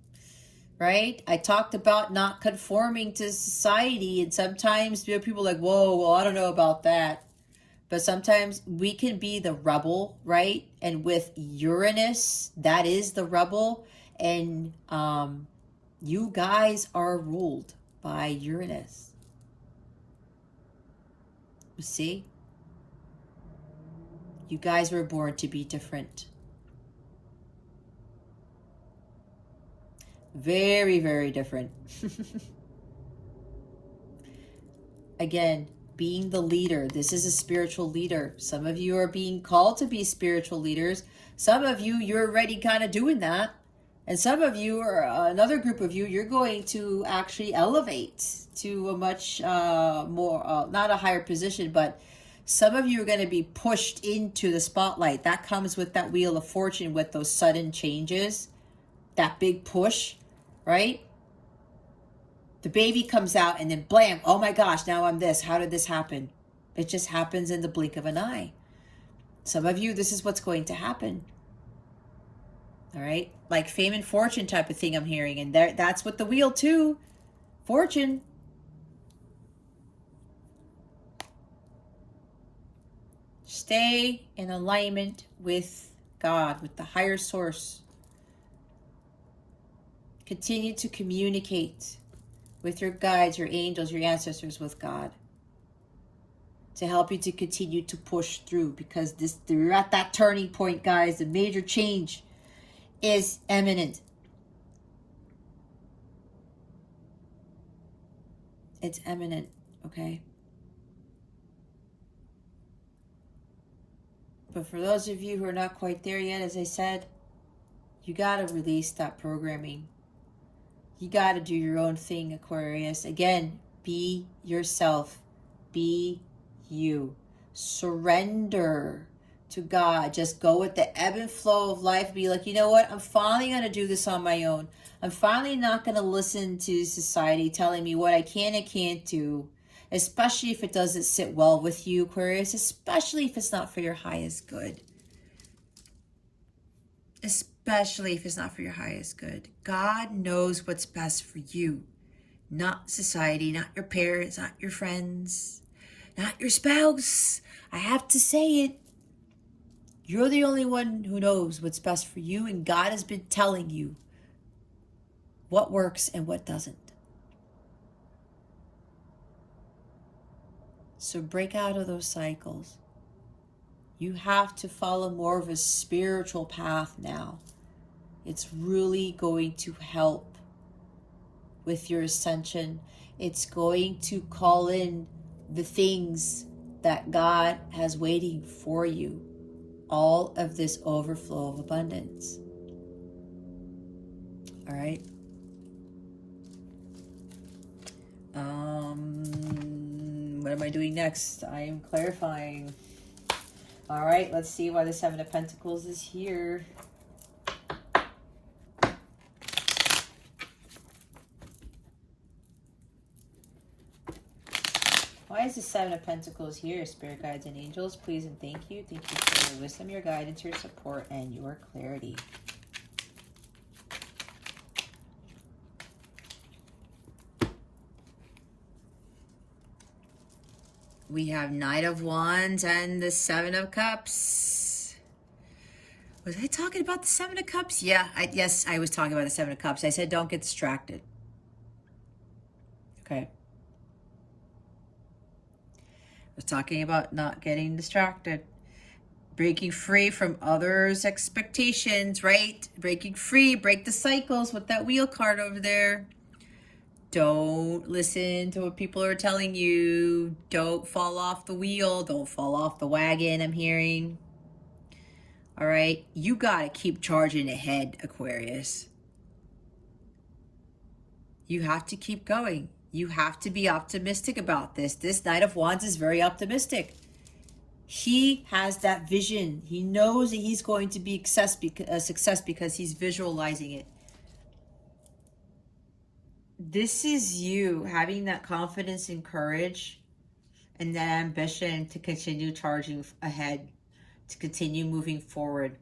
right? I talked about not conforming to society, and sometimes people are like, whoa, well, I don't know about that. But sometimes we can be the rebel, right? And with Uranus, that is the rebel. And you guys are ruled by Uranus. You see? You guys were born to be different. Very, very different. Again, being the leader. This is a spiritual leader. Some of you are being called to be spiritual leaders. Some of you, you're already kind of doing that. And some of you, or another group of you, you're going to actually elevate to a much more, not a higher position, but some of you are going to be pushed into the spotlight. That comes with that Wheel of Fortune, with those sudden changes, that big push, right? The baby comes out and then blam, oh my gosh, now I'm this. How did this happen? It just happens in the blink of an eye. Some of you, this is what's going to happen. All right, like fame and fortune type of thing I'm hearing. And that's with the wheel too. Fortune. Stay in alignment with God, with the higher source. Continue to communicate with your guides, your angels, your ancestors, with God, to help you to continue to push through, because you're at that turning point, guys. The major change is imminent. It's imminent, okay? But for those of you who are not quite there yet, as I said, you got to release that programming. You got to do your own thing, Aquarius. Again, be yourself. Be you. Surrender to God. Just go with the ebb and flow of life. Be like, you know what? I'm finally going to do this on my own. I'm finally not going to listen to society telling me what I can and can't do, especially if it doesn't sit well with you, Aquarius, especially if it's not for your highest good. Especially if it's not for your highest good. God knows what's best for you, not society, not your parents, not your friends, not your spouse. I have to say it. You're the only one who knows what's best for you, and God has been telling you what works and what doesn't. So break out of those cycles. You have to follow more of a spiritual path now. It's really going to help with your ascension. It's going to call in the things that God has waiting for you. All of this overflow of abundance. All right. What am I doing next? I am clarifying. All right, let's see why the Seven of Pentacles is here. Why is the Seven of Pentacles here? Spirit guides and angels, please and thank you. Thank you for your wisdom, your guidance, your support, and your clarity. We have Knight of Wands and the Seven of Cups. Was I talking about the Seven of Cups? Yeah, yes, I was talking about the Seven of Cups. I said don't get distracted. Okay. I was talking about not getting distracted. Breaking free from others' expectations, right? Breaking free, break the cycles with that wheel card over there. Don't listen to what people are telling you. Don't fall off the wheel. Don't fall off the wagon, I'm hearing. All right? You got to keep charging ahead, Aquarius. You have to keep going. You have to be optimistic about this. This Knight of Wands is very optimistic. He has that vision. He knows that he's going to be a success because he's visualizing it. This is you having that confidence and courage and that ambition to continue charging ahead, to continue moving forward,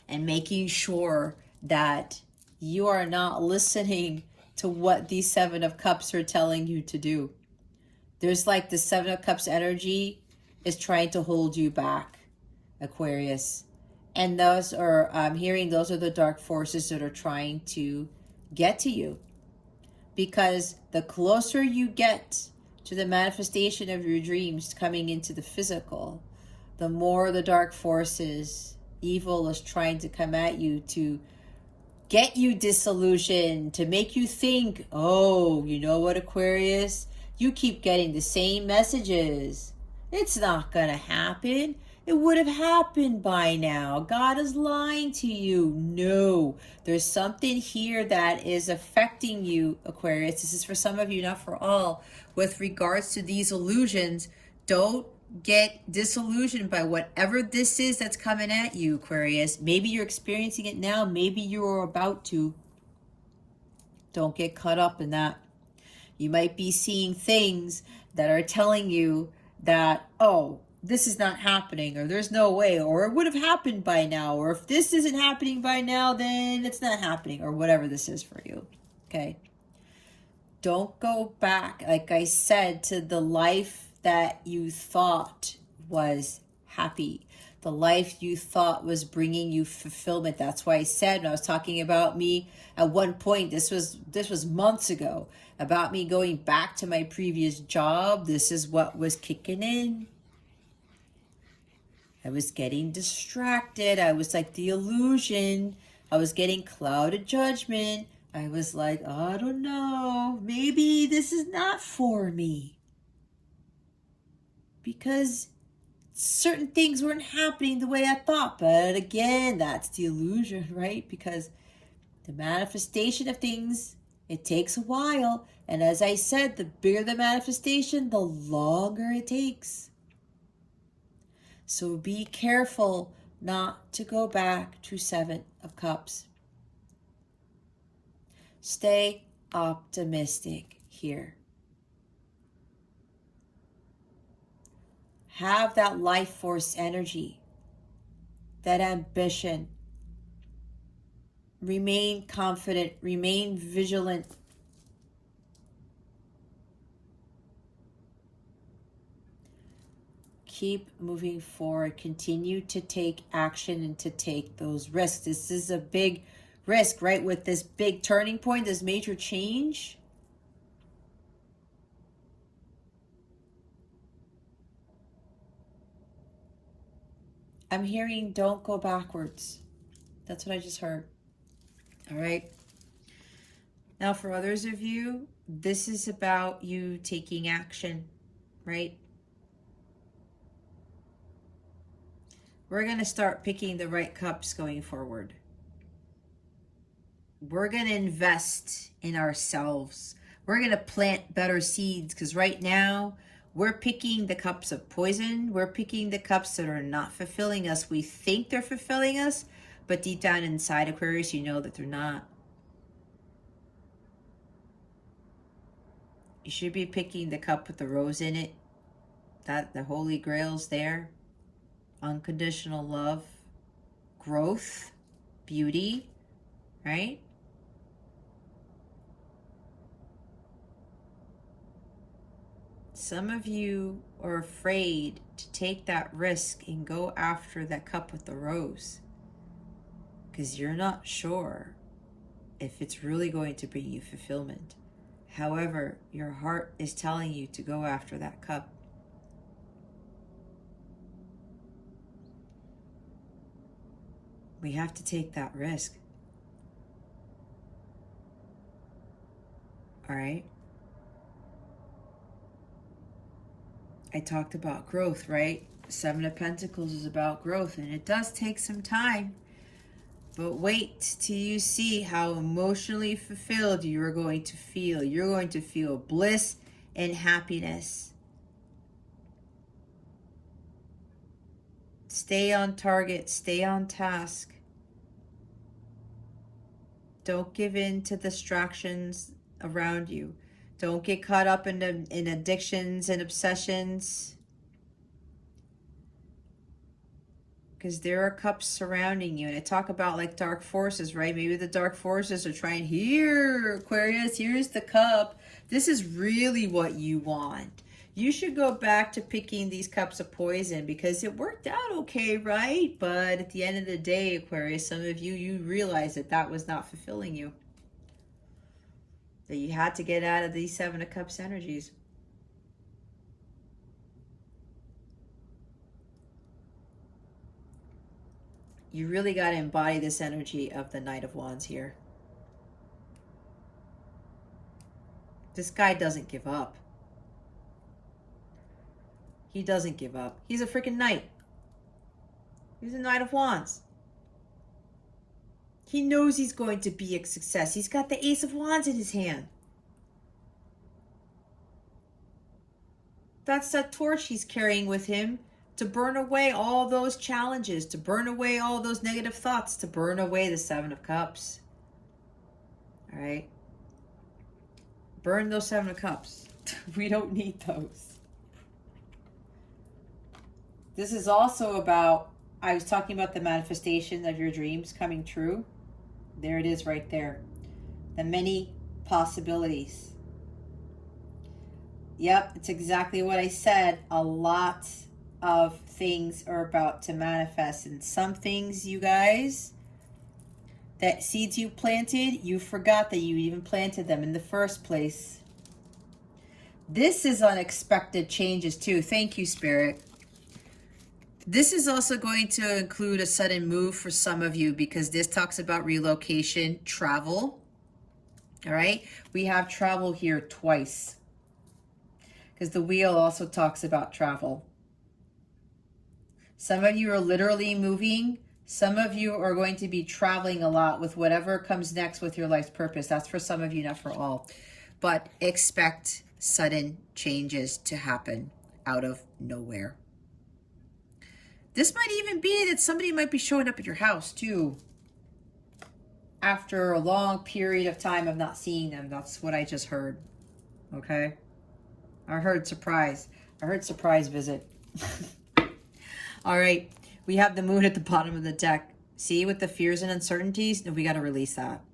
and making sure that you are not listening to what these Seven of Cups are telling you to do. There's like the Seven of Cups energy is trying to hold you back, Aquarius. And those are, I'm hearing those are the dark forces that are trying to get to you. Because the closer you get to the manifestation of your dreams coming into the physical, the more the dark forces, evil is trying to come at you to get you disillusioned, to make you think, oh, you know what, Aquarius? You keep getting the same messages. It's not going to happen. It would have happened by now. God is lying to you. No, there's something here that is affecting you, Aquarius. This is for some of you, not for all. With regards to these illusions, don't get disillusioned by whatever this is that's coming at you, Aquarius. Maybe you're experiencing it now. Maybe you're about to. Don't get caught up in that. You might be seeing things that are telling you that, oh, this is not happening, or there's no way, or it would have happened by now, or if this isn't happening by now, then it's not happening, or whatever this is for you. Okay? Don't go back, like I said, to the life that you thought was happy, the life you thought was bringing you fulfillment. That's why I said, when I was talking about me at one point, this was months ago, about me going back to my previous job. This is what was kicking in. I was getting distracted. I was like the illusion. I was getting clouded judgment. I was like, I don't know, maybe this is not for me. Because certain things weren't happening the way I thought. But again, that's the illusion, right? Because the manifestation of things, it takes a while. And as I said, the bigger the manifestation, the longer it takes. So be careful not to go back to Seven of Cups. Stay optimistic here. Have that life force energy, that ambition. Remain confident, remain vigilant. Keep moving forward. Continue to take action and to take those risks. This is a big risk, right? With this big turning point, this major change. I'm hearing don't go backwards. That's what I just heard. All right. Now, for others of you, this is about you taking action, right? We're going to start picking the right cups going forward. We're going to invest in ourselves. We're going to plant better seeds, because right now we're picking the cups of poison. We're picking the cups that are not fulfilling us. We think they're fulfilling us, but deep down inside, Aquarius, you know that they're not. You should be picking the cup with the rose in it. That the Holy Grail's there. Unconditional love, growth, beauty, right? Some of you are afraid to take that risk and go after that cup with the rose, because you're not sure if it's really going to bring you fulfillment. However, your heart is telling you to go after that cup. We have to take that risk. All right? I talked about growth, right? Seven of Pentacles is about growth, and it does take some time. But wait till you see how emotionally fulfilled you are going to feel. You're going to feel bliss and happiness. Stay on target. Stay on task. Don't give in to distractions around you. Don't get caught up in addictions and obsessions. Because there are cups surrounding you. And I talk about like dark forces, right? Maybe the dark forces are trying, here, Aquarius, here's the cup. This is really what you want. You should go back to picking these cups of poison, because it worked out okay, right? But at the end of the day, Aquarius, some of you, you realize that that was not fulfilling you. That you had to get out of these Seven of Cups energies. You really got to embody this energy of the Knight of Wands here. This guy doesn't give up. He doesn't give up. He's a freaking knight. He's a Knight of Wands. He knows he's going to be a success. He's got the Ace of Wands in his hand. That's that torch he's carrying with him to burn away all those challenges, to burn away all those negative thoughts, to burn away the Seven of Cups. All right? Burn those Seven of Cups. We don't need those. This is also about, I was talking about the manifestation of your dreams coming true. There it is right there. The many possibilities. Yep, it's exactly what I said. A lot of things are about to manifest. And some things, you guys, that seeds you planted, you forgot that you even planted them in the first place. This is unexpected changes too. Thank you, Spirit. This is also going to include a sudden move for some of you, because this talks about relocation, travel. All right. We have travel here twice, because the wheel also talks about travel. Some of you are literally moving. Some of you are going to be traveling a lot with whatever comes next with your life's purpose. That's for some of you, not for all. But expect sudden changes to happen out of nowhere. This might even be that somebody might be showing up at your house too, after a long period of time of not seeing them. That's what I just heard. Okay? I heard surprise. I heard surprise visit. All right. We have the moon at the bottom of the deck. See, with the fears and uncertainties, we got to release that.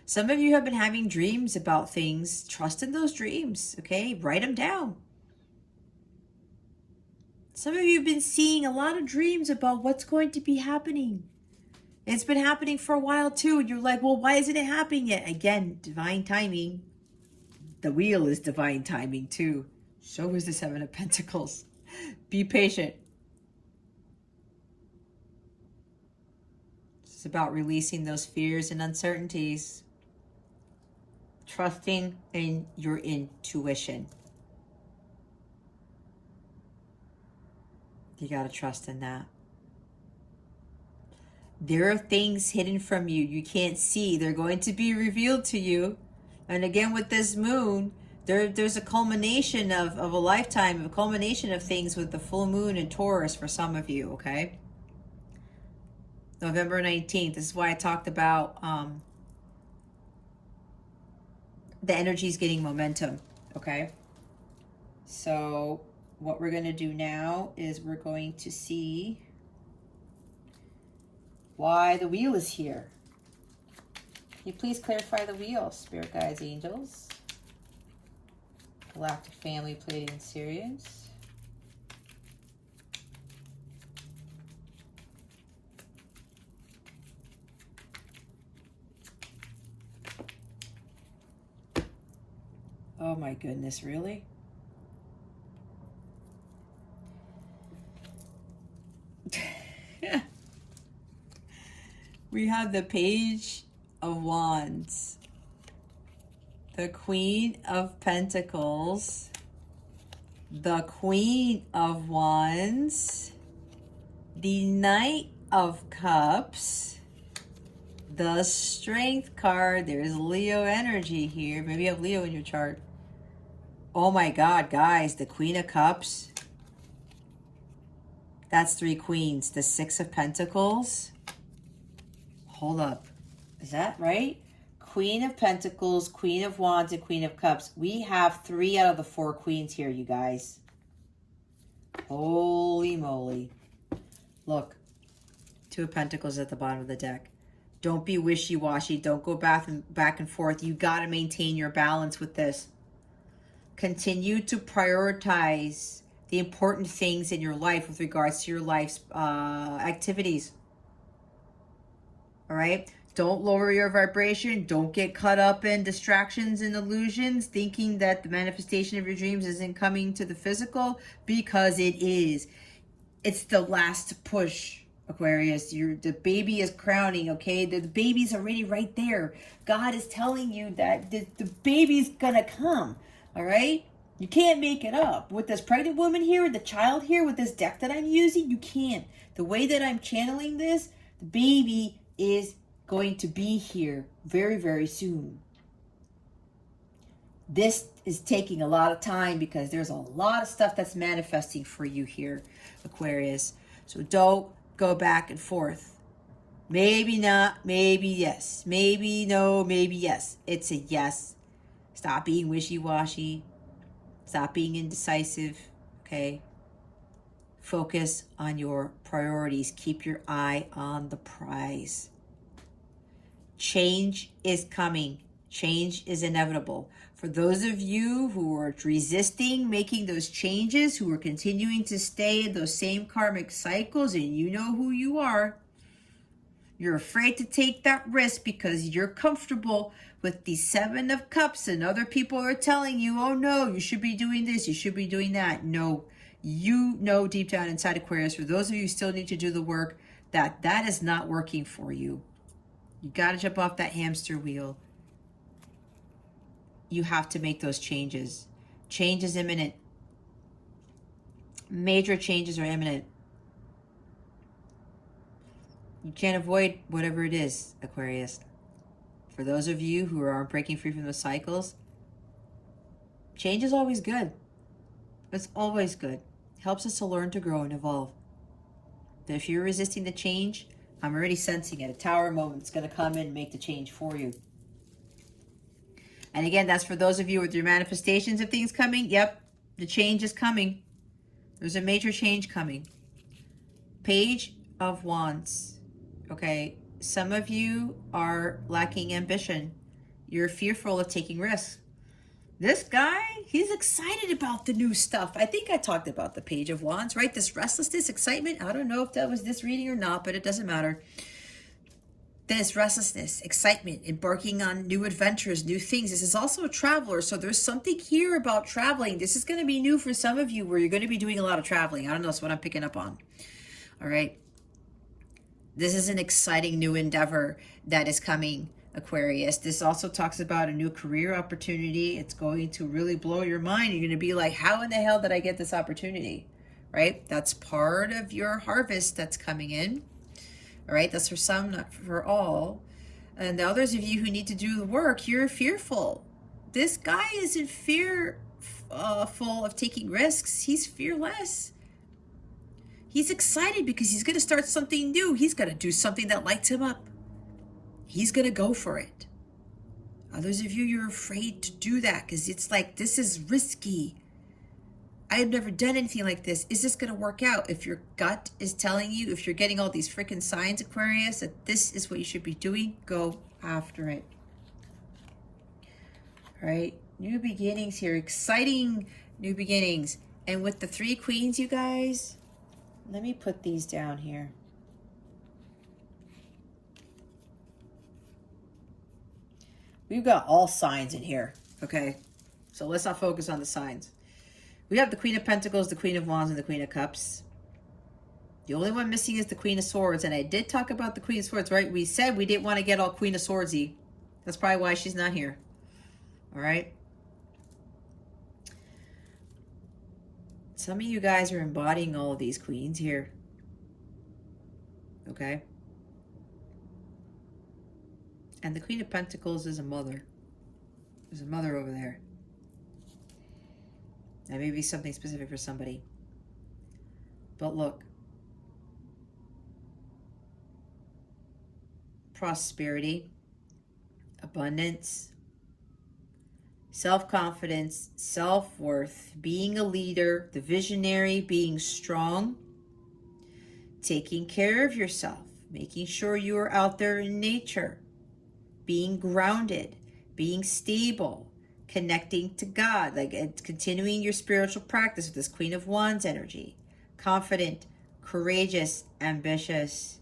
Some of you have been having dreams about things. Trust in those dreams, okay? Write them down. Some of you have been seeing a lot of dreams about what's going to be happening. It's been happening for a while too. And you're like, well, why isn't it happening yet? Again, divine timing. The wheel is divine timing too. So is the Seven of Pentacles. Be patient. It's about releasing those fears and uncertainties. Trusting in your intuition. You got to trust in that. There are things hidden from you you can't see. They're going to be revealed to you. And again, with this moon, there's a culmination of a lifetime, a culmination of things with the full moon in Taurus for some of you, okay? November 19th. This is why I talked about the energy's getting momentum, okay? So what we're going to do now is we're going to see why the wheel is here. Can you please clarify the wheel, Spirit Guides, Angels? Galactic Family, Pleiadian Sirius. Oh my goodness, really? We have the Page of Wands, the Queen of Pentacles, the Queen of Wands, the Knight of Cups, the Strength card. There's Leo energy here. Maybe you have Leo in your chart. Oh my God, guys, the Queen of Cups. That's 3 queens. The 6 of Pentacles. Hold up. Is that right? Queen of Pentacles, Queen of Wands, and Queen of Cups. We have 3 out of the 4 queens here, you guys. Holy moly. Look. 2 of Pentacles at the bottom of the deck. Don't be wishy-washy. Don't go back and forth. You got to maintain your balance with this. Continue to prioritize the important things in your life with regards to your life's activities. All right? Don't lower your vibration. Don't get caught up in distractions and illusions, thinking that the manifestation of your dreams isn't coming to the physical, because it is. It's the last push, Aquarius. The baby is crowning, okay? The baby's already right there. God is telling you that the baby's gonna come, all right? You can't make it up. With this pregnant woman here, the child here, with this deck that I'm using, you can't. The way that I'm channeling this, the baby is going to be here very, very soon. This is taking a lot of time because there's a lot of stuff that's manifesting for you here, Aquarius. So don't go back and forth. Maybe not, maybe yes. Maybe no, maybe yes. It's a yes. Stop being wishy-washy. Stop being indecisive, okay? Focus on your priorities. Keep your eye on the prize. Change is coming. Change is inevitable. For those of you who are resisting making those changes, who are continuing to stay in those same karmic cycles, and you know who you are, you're afraid to take that risk because you're comfortable with the 7 of Cups, and other people are telling you, oh no, you should be doing this, you should be doing that. No, you know deep down inside, Aquarius, for those of you who still need to do the work, that is not working for you. You got to jump off that hamster wheel. You have to make those changes. Change is imminent. Major changes are imminent. You can't avoid whatever it is, Aquarius. For those of you who are breaking free from those cycles, change is always good. It's always good. Helps us to learn, to grow, and evolve. But if you're resisting the change, I'm already sensing it. A tower moment's going to come in and make the change for you. And again, that's for those of you with your manifestations of things coming. Yep, the change is coming. There's a major change coming. Page of Wands. Okay, some of you are lacking ambition. You're fearful of taking risks. This guy, he's excited about the new stuff. I think I talked about the Page of Wands, right? This restlessness, excitement. I don't know if that was this reading or not, but it doesn't matter. This restlessness, excitement, embarking on new adventures, new things. This is also a traveler, so there's something here about traveling. This is going to be new for some of you, where you're going to be doing a lot of traveling. I don't know, that's what I'm picking up on. All right. This is an exciting new endeavor that is coming, Aquarius. This also talks about a new career opportunity. It's going to really blow your mind. You're going to be like, how in the hell did I get this opportunity? Right? That's part of your harvest that's coming in. All right? That's for some, not for all. And the others of you who need to do the work, you're fearful. This guy isn't fearful of taking risks. He's fearless. He's excited because he's going to start something new. He's going to do something that lights him up. He's going to go for it. Others of you, you're afraid to do that because it's like, this is risky. I've never done anything like this. Is this going to work out? If your gut is telling you, if you're getting all these freaking signs, Aquarius, that this is what you should be doing, go after it. All right? New beginnings here. Exciting new beginnings. And with the 3 queens, you guys, let me put these down here. We've got all signs in here, okay? So let's not focus on the signs. We have the Queen of Pentacles, the Queen of Wands, and the Queen of Cups. The only one missing is the Queen of Swords, and I did talk about the Queen of Swords, right? We said we didn't want to get all Queen of Swordsy. That's probably why she's not here, all right? Some of you guys are embodying all of these queens here. Okay? And the Queen of Pentacles is a mother. There's a mother over there. That may be something specific for somebody. But look. Prosperity. Abundance. Self-confidence, self-worth, being a leader, the visionary, being strong, taking care of yourself, making sure you are out there in nature, being grounded, being stable, connecting to God, like continuing your spiritual practice with this Queen of Wands energy, confident, courageous, ambitious.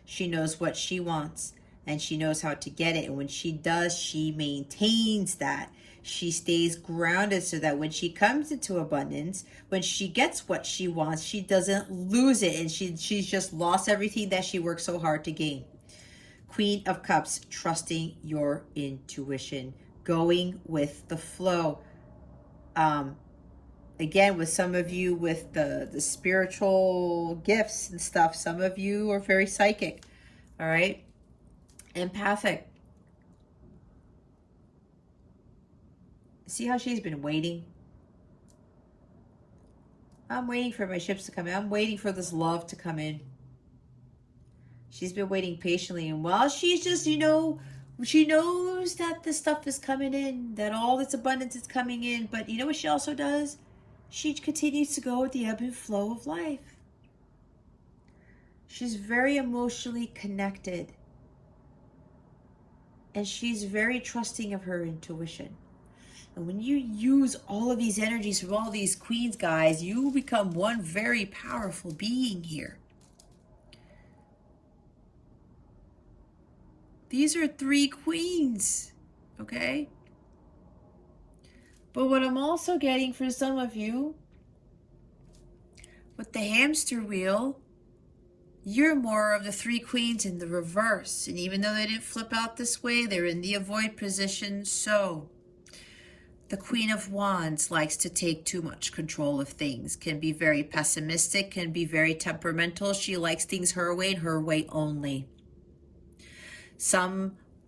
She knows what she wants and she knows how to get it. And when she does, she maintains that. She stays grounded so that when she comes into abundance, when she gets what she wants, she doesn't lose it. And she's just lost everything that she worked so hard to gain. Queen of Cups, trusting your intuition, going with the flow. Again, with some of you with the spiritual gifts and stuff, some of you are very psychic, all right? Empathic. See how she's been waiting? I'm waiting for my ships to come in. I'm waiting for this love to come in. She's been waiting patiently. And while she's just, you know, she knows that this stuff is coming in, that all this abundance is coming in. But you know what she also does? She continues to go with the ebb and flow of life. She's very emotionally connected. And she's very trusting of her intuition. And when you use all of these energies from all these queens, guys, you become one very powerful being here. These are 3 queens, okay? But what I'm also getting for some of you, with the hamster wheel, you're more of the 3 queens in the reverse. And even though they didn't flip out this way, they're in the avoid position. So the Queen of Wands likes to take too much control of things, can be very pessimistic, can be very temperamental. She likes things her way and her way only.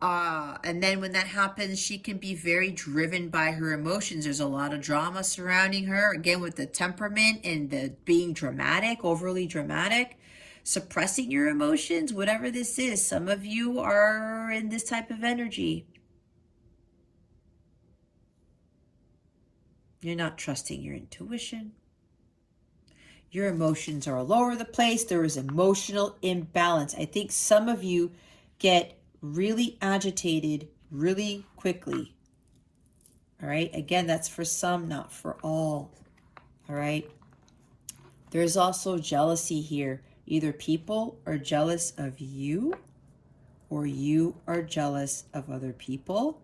And then when that happens, she can be very driven by her emotions. There's a lot of drama surrounding her. Again, with the temperament and the being dramatic, overly dramatic, suppressing your emotions, whatever this is. Some of you are in this type of energy. You're not trusting your intuition. Your emotions are all over the place. There is emotional imbalance. I think some of you get really agitated really quickly. All right. Again, that's for some, not for all. All right. There's also jealousy here. Either people are jealous of you or you are jealous of other people.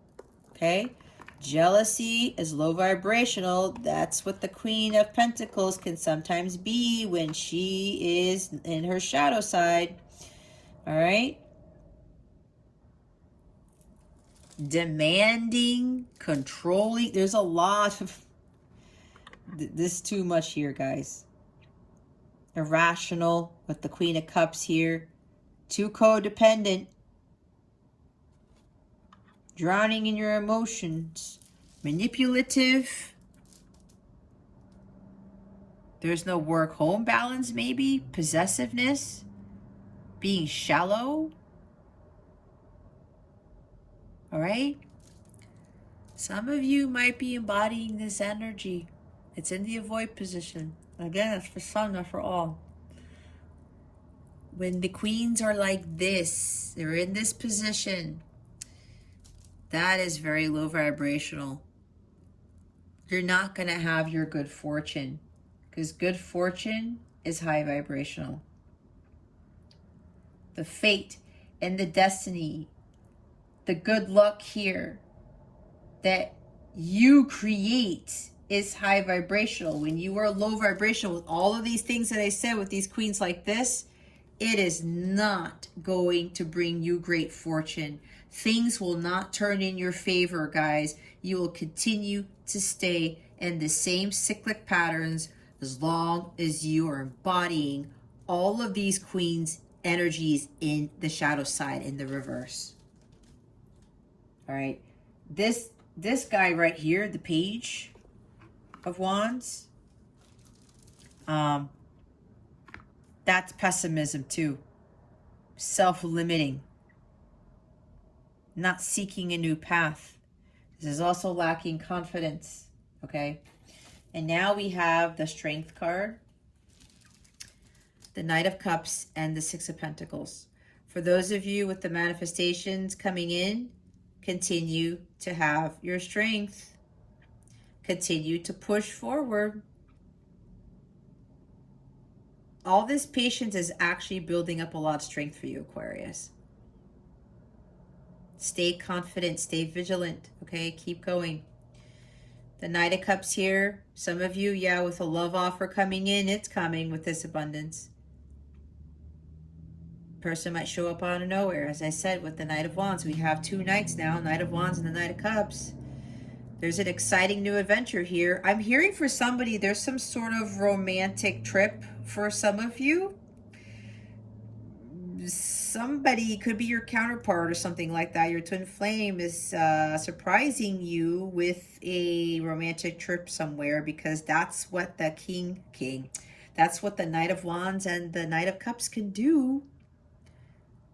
Okay. Jealousy is low vibrational. That's what the Queen of Pentacles can sometimes be when she is in her shadow side. All right? Demanding, controlling. There's a lot of this too much here, guys. Irrational with the Queen of Cups here. Too codependent. Drowning in your emotions. Manipulative. There's no work-home balance, maybe. Possessiveness. Being shallow. All right? Some of you might be embodying this energy. It's in the avoid position. Again, it's for some, not for all. When the queens are like this, they're in this position, that is very low vibrational. You're not going to have your good fortune, because good fortune is high vibrational. The fate and the destiny, the good luck here that you create is high vibrational. When you are low vibrational with all of these things that I said with these queens like this, it is not going to bring you great fortune. Things will not turn in your favor, guys. You will continue to stay in the same cyclic patterns as long as you are embodying all of these queens' energies in the shadow side, in the reverse. All right. This guy right here, the Page of Wands, that's pessimism too. Self-limiting. Not seeking a new path. This is also lacking confidence. Okay. And now we have the Strength card, the Knight of Cups, and the Six of Pentacles. For those of you with the manifestations coming in, continue to have your strength. Continue to push forward. All this patience is actually building up a lot of strength for you, Aquarius. Stay confident, stay vigilant, okay? Keep going. The Knight of Cups here. Some of you, yeah, with a love offer coming in, it's coming with this abundance. Person might show up out of nowhere. As I said, with the Knight of Wands, we have two Knights now, Knight of Wands and the Knight of Cups. There's an exciting new adventure here. I'm hearing for somebody, there's some sort of romantic trip for some of you. Somebody, could be your counterpart or something like that. Your twin flame is surprising you with a romantic trip somewhere, because that's what the king, that's what the Knight of Wands and the Knight of Cups can do.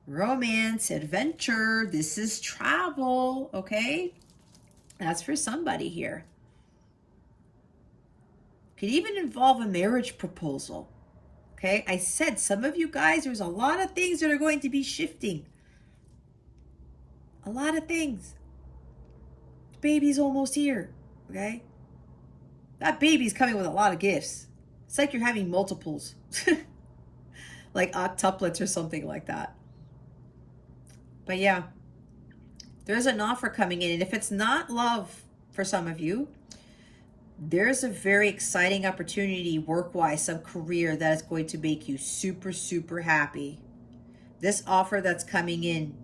Romance, adventure, this is travel, okay? That's for somebody here. Could even involve a marriage proposal. Okay, I said some of you guys, there's a lot of things that are going to be shifting. A lot of things. The baby's almost here, okay? That baby's coming with a lot of gifts. It's like you're having multiples. Like octuplets or something like that. But yeah, there's an offer coming in. And if it's not love for some of you, there's a very exciting opportunity work-wise, some career that is going to make you super, super happy. This offer that's coming in,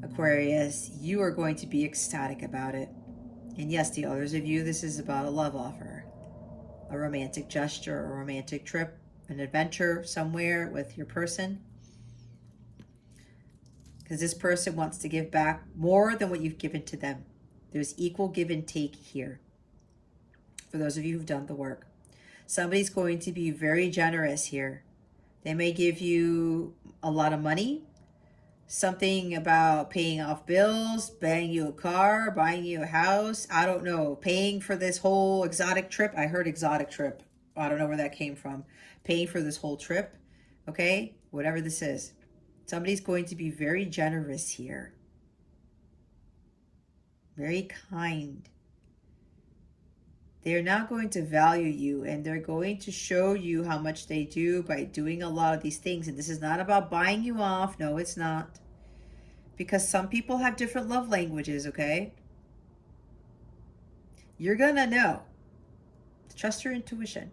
Aquarius, you are going to be ecstatic about it. And yes, the others of you, this is about a love offer, a romantic gesture, a romantic trip, an adventure somewhere with your person. Because this person wants to give back more than what you've given to them. There's equal give and take here. For those of you who've done the work, somebody's going to be very generous here. They may give you a lot of money, something about paying off bills, buying you a car, buying you a house. I don't know, paying for this whole exotic trip. I heard exotic trip. I don't know where that came from. Paying for this whole trip. Okay, whatever this is. Somebody's going to be very generous here. Very kind. They're not going to value you, and they're going to show you how much they do by doing a lot of these things. And this is not about buying you off. No, it's not. Because some people have different love languages, okay? You're going to know. Trust your intuition.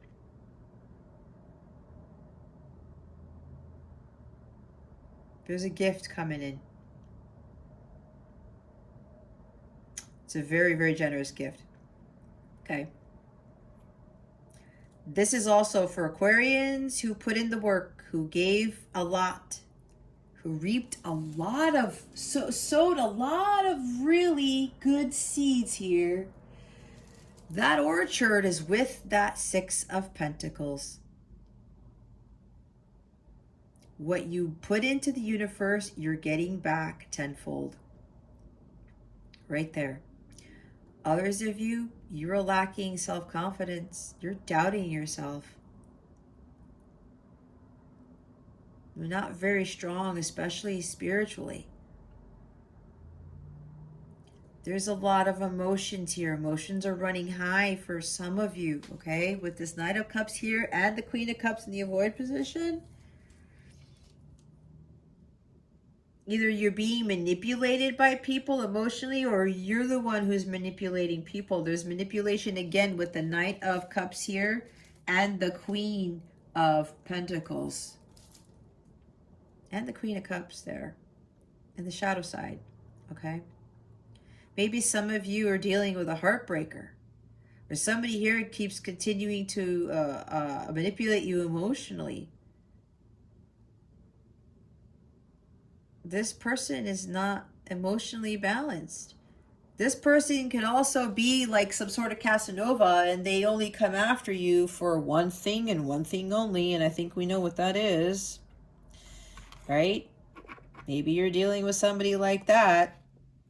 There's a gift coming in. It's a very, very generous gift. Okay. This is also for Aquarians who put in the work, who gave a lot, who reaped a lot of, sowed a lot of really good seeds here. That orchard is with that Six of Pentacles. What you put into the universe, you're getting back tenfold. Right there. Others of you, you're lacking self-confidence. You're doubting yourself. You're not very strong, especially spiritually. There's a lot of emotions here. Emotions are running high for some of you, okay? With this Knight of Cups here and the Queen of Cups in the avoid position. Either you're being manipulated by people emotionally, or you're the one who's manipulating people. There's manipulation again with the Knight of Cups here and the Queen of Pentacles. And the Queen of Cups there. And the shadow side, okay? Maybe some of you are dealing with a heartbreaker. Or somebody here keeps continuing to manipulate you emotionally. This person is not emotionally balanced. This person can also be like some sort of Casanova, and they only come after you for one thing and one thing only, and I think we know what that is, right? Maybe you're dealing with somebody like that,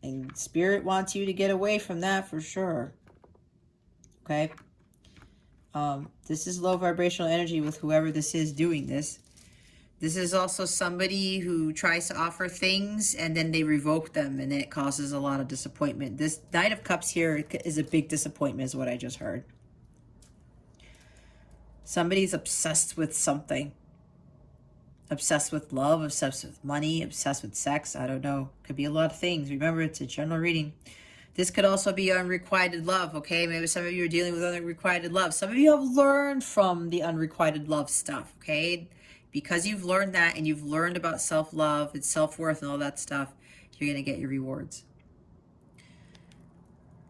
and Spirit wants you to get away from that for sure, okay? This is low vibrational energy with whoever this is doing this. This is also somebody who tries to offer things and then they revoke them, and it causes a lot of disappointment. This Knight of Cups here is a big disappointment is what I just heard. Somebody's obsessed with something. Obsessed with love, obsessed with money, obsessed with sex. I don't know. Could be a lot of things. Remember, it's a general reading. This could also be unrequited love, okay? Maybe some of you are dealing with unrequited love. Some of you have learned from the unrequited love stuff, okay? Because you've learned that and you've learned about self-love and self-worth and all that stuff, you're going to get your rewards.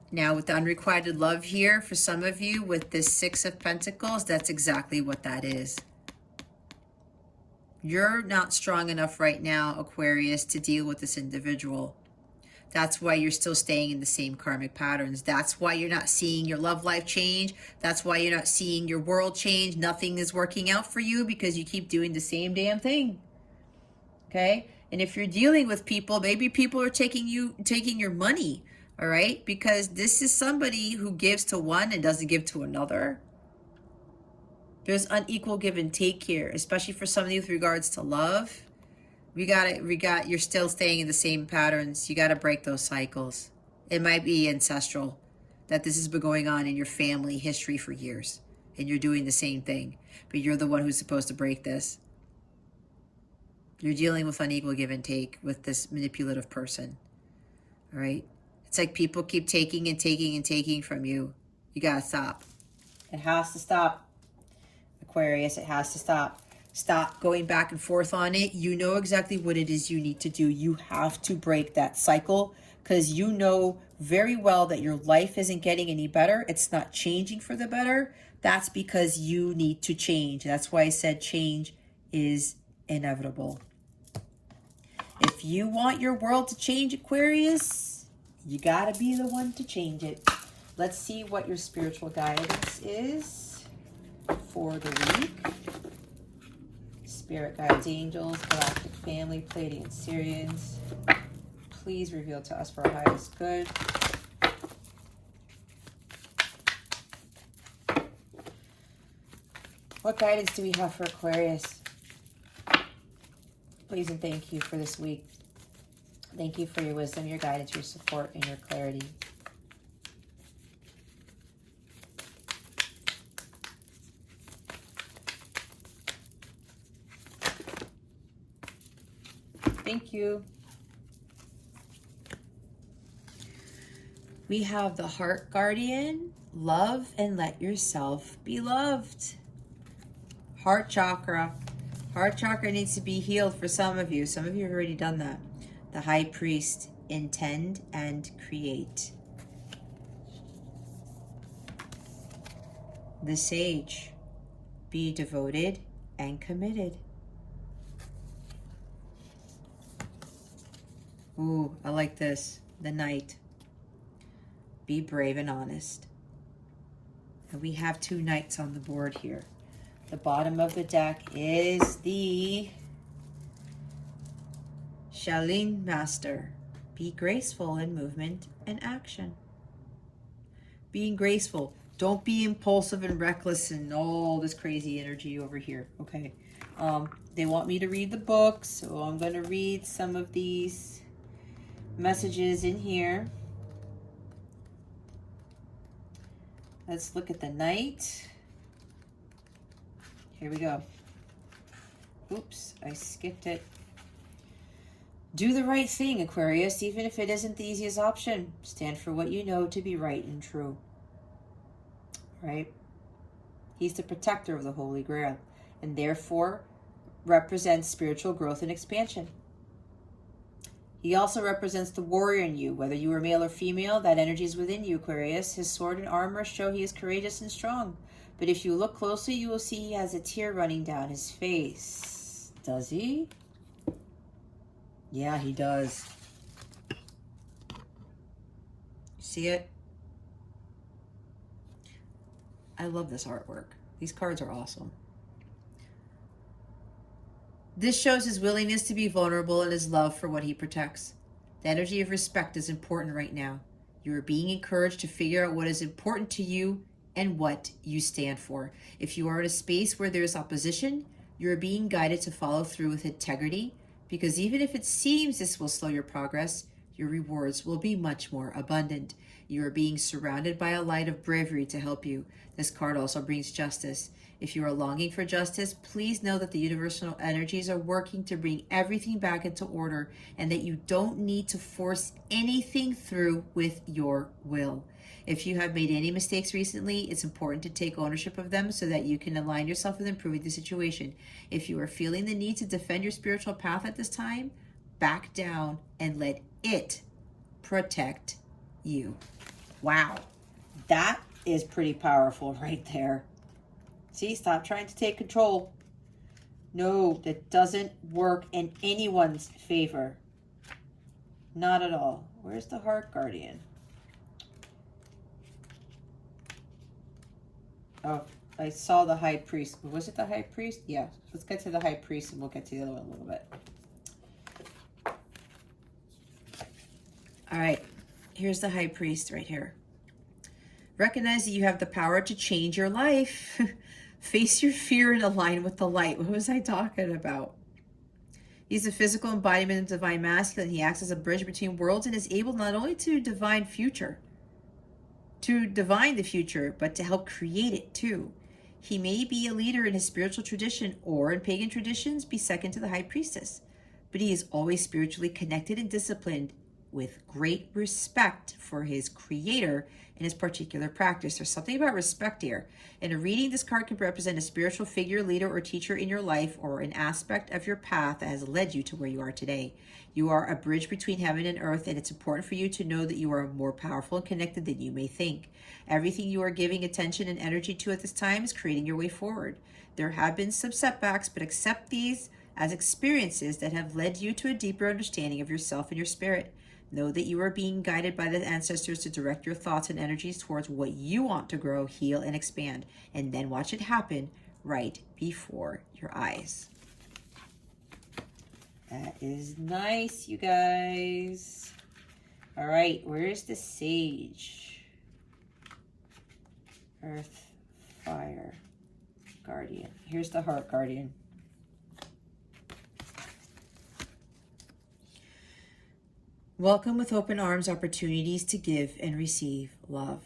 Now, with the unrequited love here, for some of you, with this Six of Pentacles, that's exactly what that is. You're not strong enough right now, Aquarius, to deal with this individual. That's why you're still staying in the same karmic patterns. That's why you're not seeing your love life change. That's why you're not seeing your world change. Nothing is working out for you because you keep doing the same damn thing. Okay? And if you're dealing with people, maybe people are taking your money, all right? Because this is somebody who gives to one and doesn't give to another. There's unequal give and take here, especially for some of you with regards to love. You're still staying in the same patterns. You got to break those cycles. It might be ancestral, that this has been going on in your family history for years, and you're doing the same thing, but you're the one who's supposed to break this. You're dealing with unequal give and take with this manipulative person, all right? It's like people keep taking and taking and taking from you. You got to stop. It has to stop, Aquarius. It has to stop. Stop going back and forth on it. You know exactly what it is you need to do. You have to break that cycle, because you know very well that your life isn't getting any better. It's not changing for the better. That's because you need to change. That's why I said change is inevitable. If you want your world to change, Aquarius, you got to be the one to change it. Let's see what your spiritual guidance is for the week. Spirit guides, angels, galactic family, Pleiadian Syrians, please reveal to us for our highest good. What guidance do we have for Aquarius? Please and thank you for this week. Thank you for your wisdom, your guidance, your support, and your clarity. Thank you. We have the Heart Guardian, love and let yourself be loved. Heart chakra. Heart chakra needs to be healed for some of you. Some of you have already done that. The High Priest, intend and create. The Sage, be devoted and committed. Ooh, I like this. The Knight, be brave and honest. And we have 2 knights on the board here. The bottom of the deck is the Shaolin Master. Be graceful in movement and action. Being graceful. Don't be impulsive and reckless and all this crazy energy over here. Okay. They want me to read the book, so I'm going to read some of these messages in here. Let's look at the Knight. Here we go. Oops, I skipped it. Do the right thing, Aquarius, even if it isn't the easiest option. Stand for what you know to be right and true. Right? He's the protector of the Holy Grail, and therefore represents spiritual growth and expansion. He also represents the warrior in you, whether you are male or female. That energy is within you, Aquarius. His sword and armor show he is courageous and strong. But if you look closely, you will see he has a tear running down his face. Does he? Yeah, he does. See it? I love this artwork. These cards are awesome. This shows his willingness to be vulnerable and his love for what he protects. The energy of respect is important right now. You are being encouraged to figure out what is important to you and what you stand for. If you are in a space where there is opposition, you are being guided to follow through with integrity, because even if it seems this will slow your progress, your rewards will be much more abundant. You are being surrounded by a light of bravery to help you. This card also brings justice. If you are longing for justice, please know that the universal energies are working to bring everything back into order, and that you don't need to force anything through with your will. If you have made any mistakes recently, it's important to take ownership of them so that you can align yourself with improving the situation. If you are feeling the need to defend your spiritual path at this time, back down and let it protect you. Wow, that is pretty powerful right there. See, stop trying to take control. No, that doesn't work in anyone's favor. Not at all. Where's the Heart Guardian? Oh, I saw the High Priest. Was it the High Priest? Yeah. Let's get to the High Priest and we'll get to the other one in a little bit. All right. Here's the High Priest right here. Recognize that you have the power to change your life. Face your fear and align with the light. What was I talking about? He's the physical embodiment of divine masculine. He acts as a bridge between worlds and is able not only to divine the future, but to help create it too. He may be a leader in his spiritual tradition, or in pagan traditions be second to the High Priestess, but he is always spiritually connected and disciplined, with great respect for his creator and his particular practice. There's something about respect here. In a reading, this card can represent a spiritual figure, leader, or teacher in your life, or an aspect of your path that has led you to where you are today. You are a bridge between heaven and earth, and it's important for you to know that you are more powerful and connected than you may think. Everything you are giving attention and energy to at this time is creating your way forward. There have been some setbacks, but accept these as experiences that have led you to a deeper understanding of yourself and your spirit. Know that you are being guided by the ancestors to direct your thoughts and energies towards what you want to grow, heal, and expand, and then watch it happen right before your eyes. That is nice, you guys. All right, where's the Sage? Earth, Fire, Guardian. Here's the Heart Guardian. Welcome with open arms opportunities to give and receive love.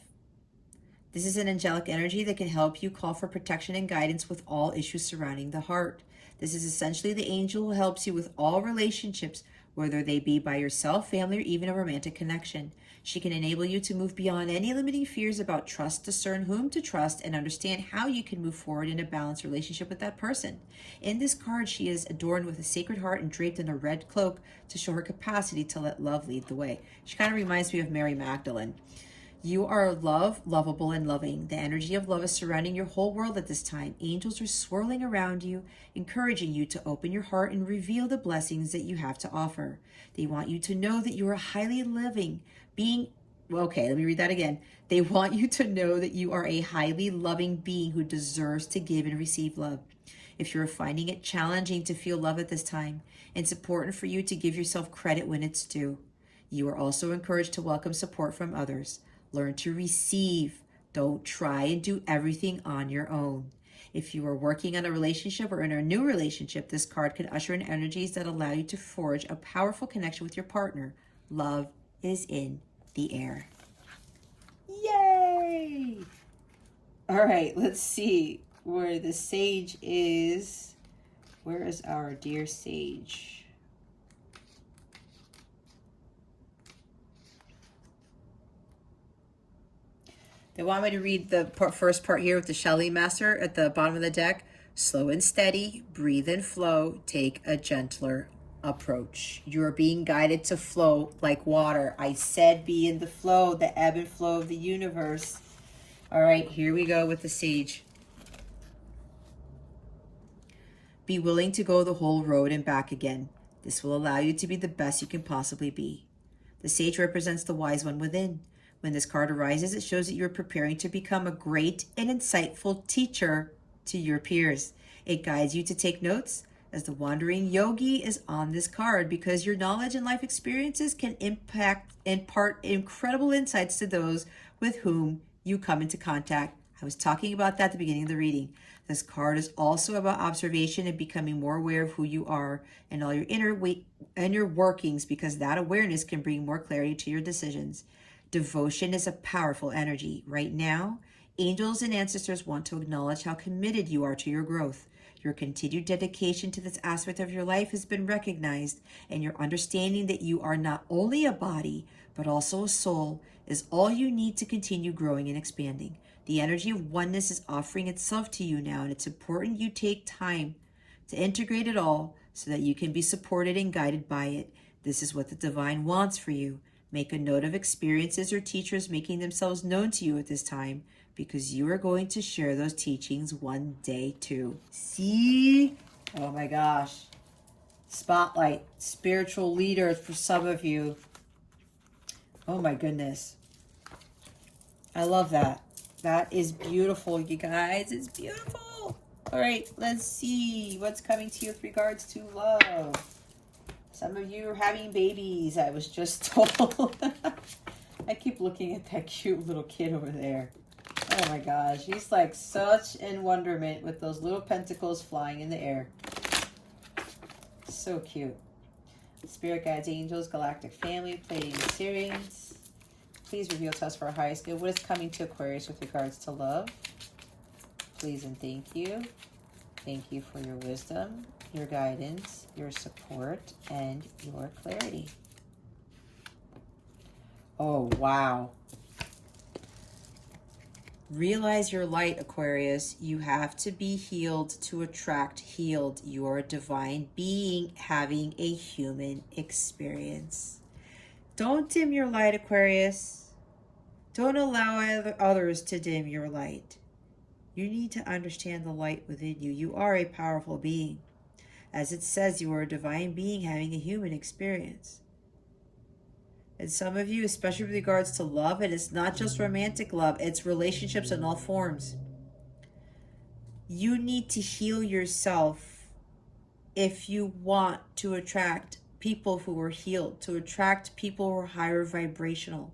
This is an angelic energy that can help you call for protection and guidance with all issues surrounding the heart. This is essentially the angel who helps you with all relationships, whether they be by yourself, family, or even a romantic connection. She can enable you to move beyond any limiting fears about trust, discern whom to trust, and understand how you can move forward in a balanced relationship with that person. In this card, she is adorned with a sacred heart and draped in a red cloak to show her capacity to let love lead the way. She kind of reminds me of Mary Magdalene. You are lovable, and loving. The energy of love is surrounding your whole world at this time. Angels are swirling around you, encouraging you to open your heart and reveal the blessings that you have to offer. They want you to know that you are a highly living being. Okay, let me read that again. They want you to know that you are a highly loving being who deserves to give and receive love. If you're finding it challenging to feel love at this time, it's important for you to give yourself credit when it's due. You are also encouraged to welcome support from others. Learn to receive. Don't try and do everything on your own. If you are working on a relationship or in a new relationship, this card can usher in energies that allow you to forge a powerful connection with your partner. Love is in the air. Yay! All right, let's see where the sage is. Where is our dear sage? They want me to read the first part here with the Shelley Master at the bottom of the deck. Slow and steady, breathe and flow, take a gentler approach. You're being guided to flow like water. I said be in the flow, the ebb and flow of the universe. All right, here we go with the sage. Be willing to go the whole road and back again. This will allow you to be the best you can possibly be. The sage represents the wise one within. When this card arises, it shows that you're preparing to become a great and insightful teacher to your peers. It guides you to take notes, as the wandering yogi is on this card, because your knowledge and life experiences can impart incredible insights to those with whom you come into contact. I was talking about that at the beginning of the reading. This card is also about observation and becoming more aware of who you are and all your inner workings, because that awareness can bring more clarity to your decisions. Devotion is a powerful energy. Right now, angels and ancestors want to acknowledge how committed you are to your growth. Your continued dedication to this aspect of your life has been recognized, and your understanding that you are not only a body, but also a soul, is all you need to continue growing and expanding. The energy of oneness is offering itself to you now, and it's important you take time to integrate it all so that you can be supported and guided by it. This is what the divine wants for you. Make a note of experiences or teachers making themselves known to you at this time, because you are going to share those teachings one day too. See? Oh my gosh. Spotlight. Spiritual leaders for some of you. Oh my goodness. I love that. That is beautiful, you guys. It's beautiful. All right, let's see what's coming to you with regards to love. Some of you are having babies, I was just told. I keep looking at that cute little kid over there. Oh my gosh, he's like such in wonderment with those little pentacles flying in the air. So cute. Spirit guides, angels, galactic family, Pleiadian Sirians. Please reveal to us for our highest good what is coming to Aquarius with regards to love. Please and thank you. Thank you for your wisdom, your guidance, your support, and your clarity. Oh, wow. Realize your light, Aquarius. You have to be healed to attract healed. You are a divine being having a human experience. Don't dim your light, Aquarius. Don't allow others to dim your light. You need to understand the light within you. You are a powerful being. As it says, you are a divine being having a human experience. And some of you, especially with regards to love, and it's not just romantic love, it's relationships in all forms. You need to heal yourself if you want to attract people who are healed, to attract people who are higher vibrational.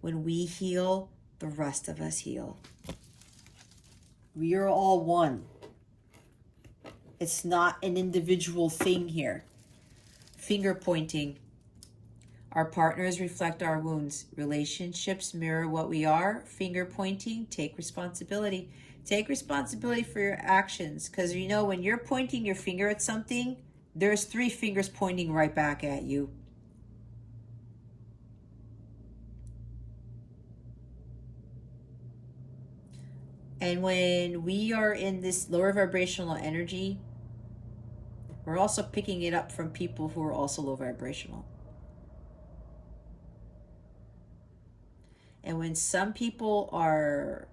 When we heal, the rest of us heal. We are all one. It's not an individual thing here. Finger pointing. Our partners reflect our wounds. Relationships mirror what we are. Finger pointing, take responsibility. Take responsibility for your actions. Because you know, when you're pointing your finger at something, there's 3 fingers pointing right back at you. And when we are in this lower vibrational energy, we're also picking it up from people who are also low vibrational. And when some people are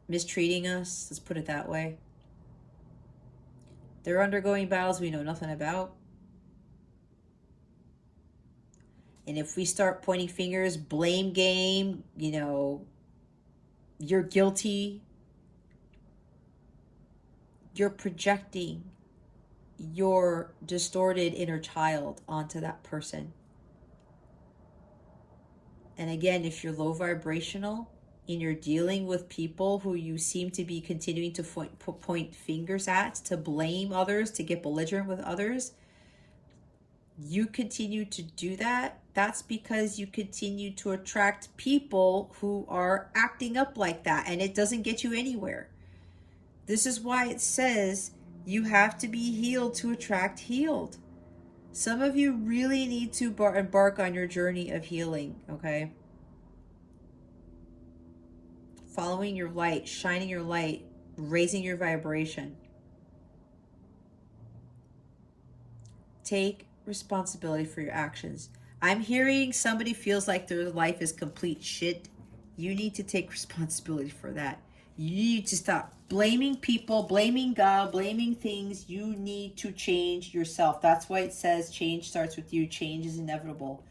mistreating us, let's put it that way, they're undergoing battles we know nothing about. And if we start pointing fingers, blame game, you know, you're guilty, you're projecting your distorted inner child onto that person. And again, if you're low vibrational and you're dealing with people who you seem to be continuing to point fingers at, to blame others, to get belligerent with others, you continue to do that, that's because you continue to attract people who are acting up like that, and it doesn't get you anywhere. This is why it says you have to be healed to attract healed. Some of you really need to embark on your journey of healing, okay? Following your light, shining your light, raising your vibration. Take responsibility for your actions. I'm hearing somebody feels like their life is complete shit. You need to take responsibility for that. You need to stop blaming people, blaming God, blaming things. You need to change yourself. That's why it says change starts with you. Change is inevitable.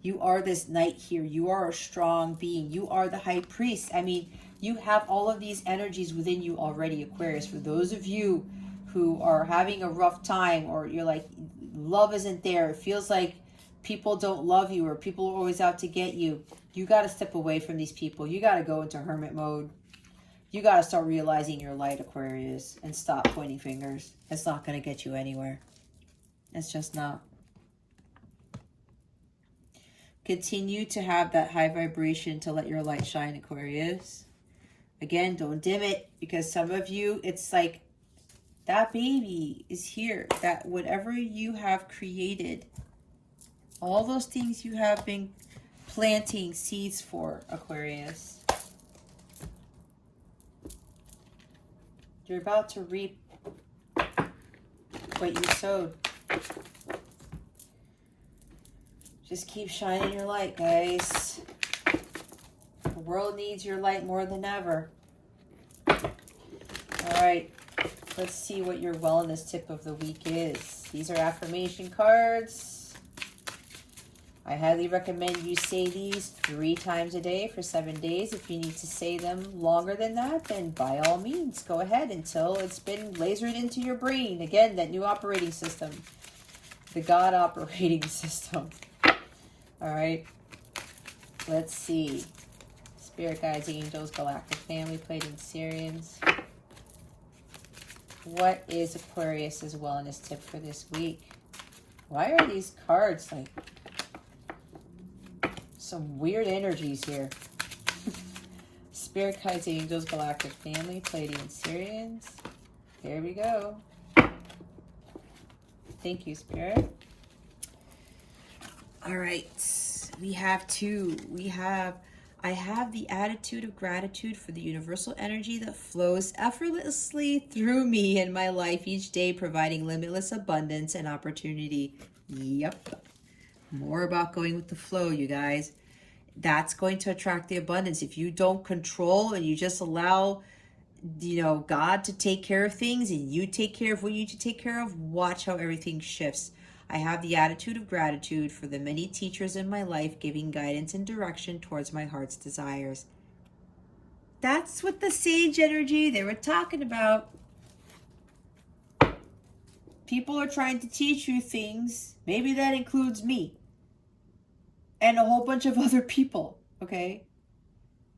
You are this knight here. You are a strong being. You are the high priest. I mean, you have all of these energies within you already, Aquarius. For those of you who are having a rough time, or you're like, love isn't there, it feels like people don't love you, or people are always out to get you, you got to step away from these people. You got to go into hermit mode. You got to start realizing your light, Aquarius, and stop pointing fingers. It's not going to get you anywhere. It's just not. Continue to have that high vibration to let your light shine, Aquarius. Again, don't dim it, because some of you, it's like that baby is here. That whatever you have created, all those things you have been planting seeds for, Aquarius, you're about to reap what you sowed. Just keep shining your light, guys. The world needs your light more than ever. All right, let's see what your wellness tip of the week is. These are affirmation cards. I highly recommend you say these 3 times a day for 7 days. If you need to say them longer than that, then by all means, go ahead until it's been lasered into your brain. Again, that new operating system, the God operating system. All right, let's see. Spirit guides, angels, galactic family, Pleiadian Sirians. What is Aquarius's wellness tip for this week? Why are these cards like some weird energies here? Spirit guides, angels, galactic family, Pleiadian Sirians. There we go. Thank you, Spirit. All right, we have 2. I have the attitude of gratitude for the universal energy that flows effortlessly through me in my life each day, providing limitless abundance and opportunity. Yep. More about going with the flow, you guys. That's going to attract the abundance. If you don't control and you just allow, God to take care of things, and you take care of what you need to take care of, watch how everything shifts. I have the attitude of gratitude for the many teachers in my life giving guidance and direction towards my heart's desires. That's what the sage energy they were talking about. People are trying to teach you things. Maybe that includes me and a whole bunch of other people, okay?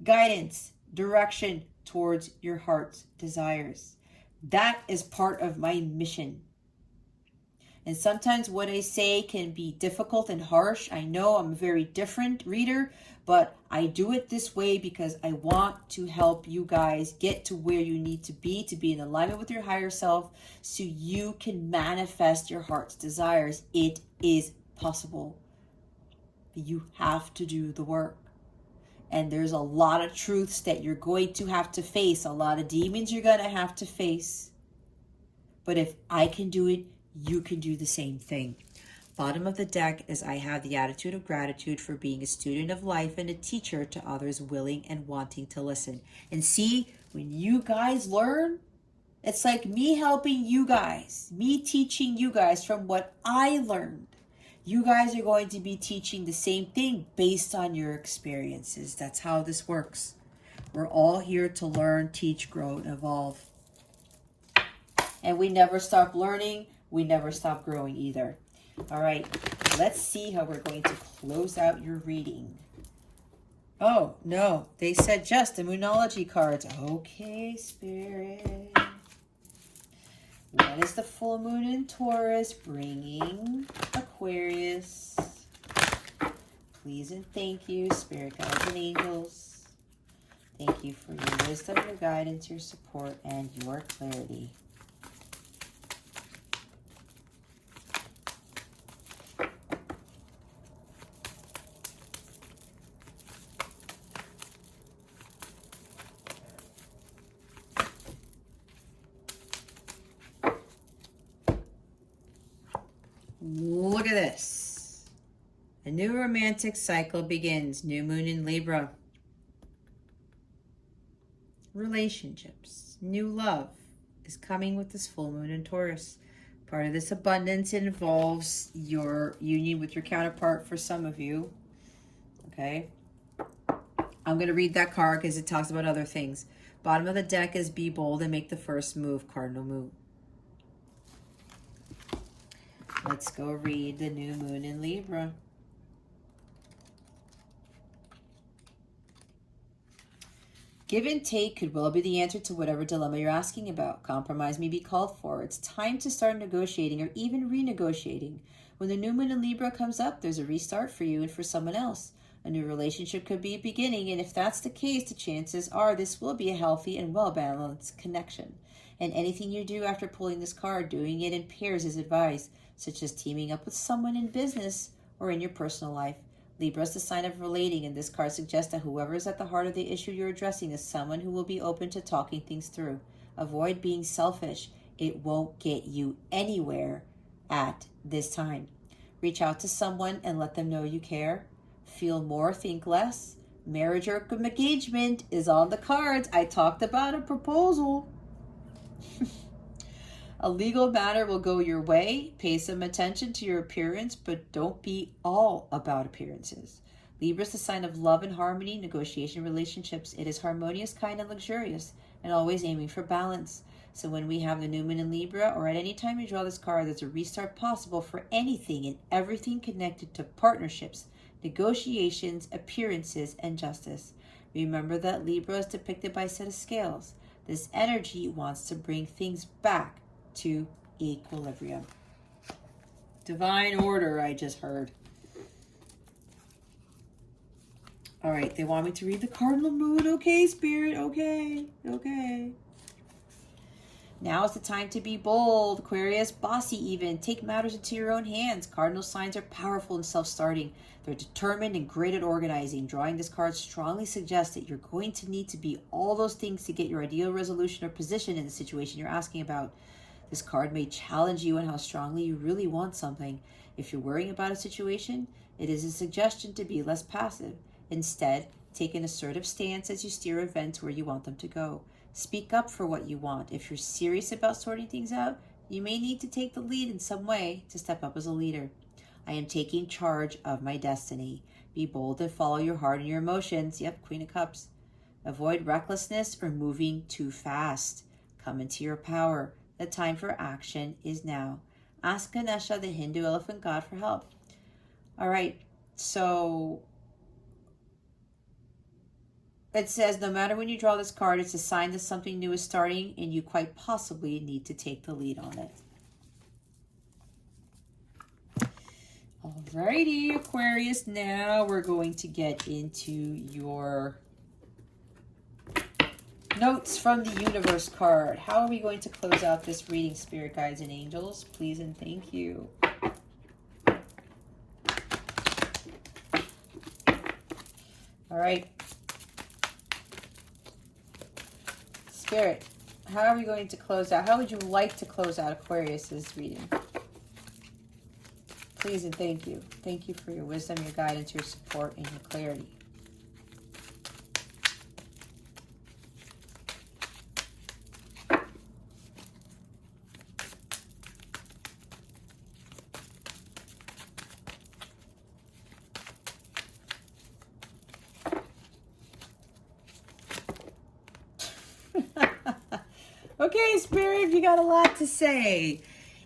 Guidance, direction towards your heart's desires. That is part of my mission. And sometimes what I say can be difficult and harsh. I know I'm a very different reader, but I do it this way because I want to help you guys get to where you need to be in alignment with your higher self, so you can manifest your heart's desires. It is possible. You have to do the work. And there's a lot of truths that you're going to have to face. A lot of demons you're going to have to face. But if I can do it, you can do the same thing. Bottom of the deck is I have the attitude of gratitude for being a student of life and a teacher to others willing and wanting to listen. And see, when you guys learn, it's like me helping you guys, me teaching you guys from what I learned. You guys are going to be teaching the same thing based on your experiences. That's how this works. We're all here to learn, teach, grow, and evolve. And we never stop learning. We never stop growing either. All right, let's see how we're going to close out your reading. Oh, no, they said just the Moonology cards. Okay, Spirit. What is the full moon in Taurus bringing Aquarius? Please and thank you, Spirit guides and angels. Thank you for your wisdom, your guidance, your support, and your clarity. Look at this. A new romantic cycle begins. New moon in Libra. Relationships. New love is coming with this full moon in Taurus. Part of this abundance involves your union with your counterpart for some of you. Okay. I'm going to read that card because it talks about other things. Bottom of the deck is be bold and make the first move. Cardinal moon. Let's go read the new moon in Libra. Give and take could well be the answer to whatever dilemma you're asking about. Compromise may be called for. It's time to start negotiating or even renegotiating. When the new moon in Libra comes up, there's a restart for you and for someone else. A new relationship could be a beginning, and if that's the case, the chances are this will be a healthy and well-balanced connection. And anything you do after pulling this card, doing it in pairs is advised, such as teaming up with someone in business or in your personal life. Libra is the sign of relating, and this card suggests that whoever is at the heart of the issue you're addressing is someone who will be open to talking things through. Avoid being selfish. It won't get you anywhere at this time. Reach out to someone and let them know you care. Feel more, think less. Marriage or engagement is on the cards. I talked about a proposal. A legal matter will go your way. Pay some attention to your appearance, but don't be all about appearances. Libra is the sign of love and harmony, negotiation, relationships. It is harmonious, kind, and luxurious, and always aiming for balance. So when we have the new moon in Libra, or at any time you draw this card, there's a restart possible for anything and everything connected to partnerships, negotiations, appearances, and justice. Remember that Libra is depicted by a set of scales. This energy wants to bring things back to equilibrium. Divine order, I just heard. All right, they want me to read the cardinal moon. Okay, Spirit, okay. Now is the time to be bold, Aquarius, bossy even. Take matters into your own hands. Cardinal signs are powerful and self-starting. They're determined and great at organizing. Drawing this card strongly suggests that you're going to need to be all those things to get your ideal resolution or position in the situation you're asking about. This card may challenge you on how strongly you really want something. If you're worrying about a situation, it is a suggestion to be less passive. Instead, take an assertive stance as you steer events where you want them to go. Speak up for what you want. If you're serious about sorting things out, you may need to take the lead in some way to step up as a leader. I am taking charge of my destiny. Be bold and follow your heart and your emotions. Yep, Queen of Cups. Avoid recklessness or moving too fast. Come into your power. The time for action is now. Ask Ganesha, the Hindu elephant god, for help. All right, so it says no matter when you draw this card, it's a sign that something new is starting and you quite possibly need to take the lead on it. Alrighty, Aquarius, now we're going to get into your notes from the universe card. How are we going to close out this reading, Spirit guides and angels? Please and thank you. All right, Spirit, how are we going to close out? How would you like to close out Aquarius's reading? Please and thank you. Thank you for your wisdom, your guidance, your support, and your clarity. Okay, Spirit, you got a lot to say.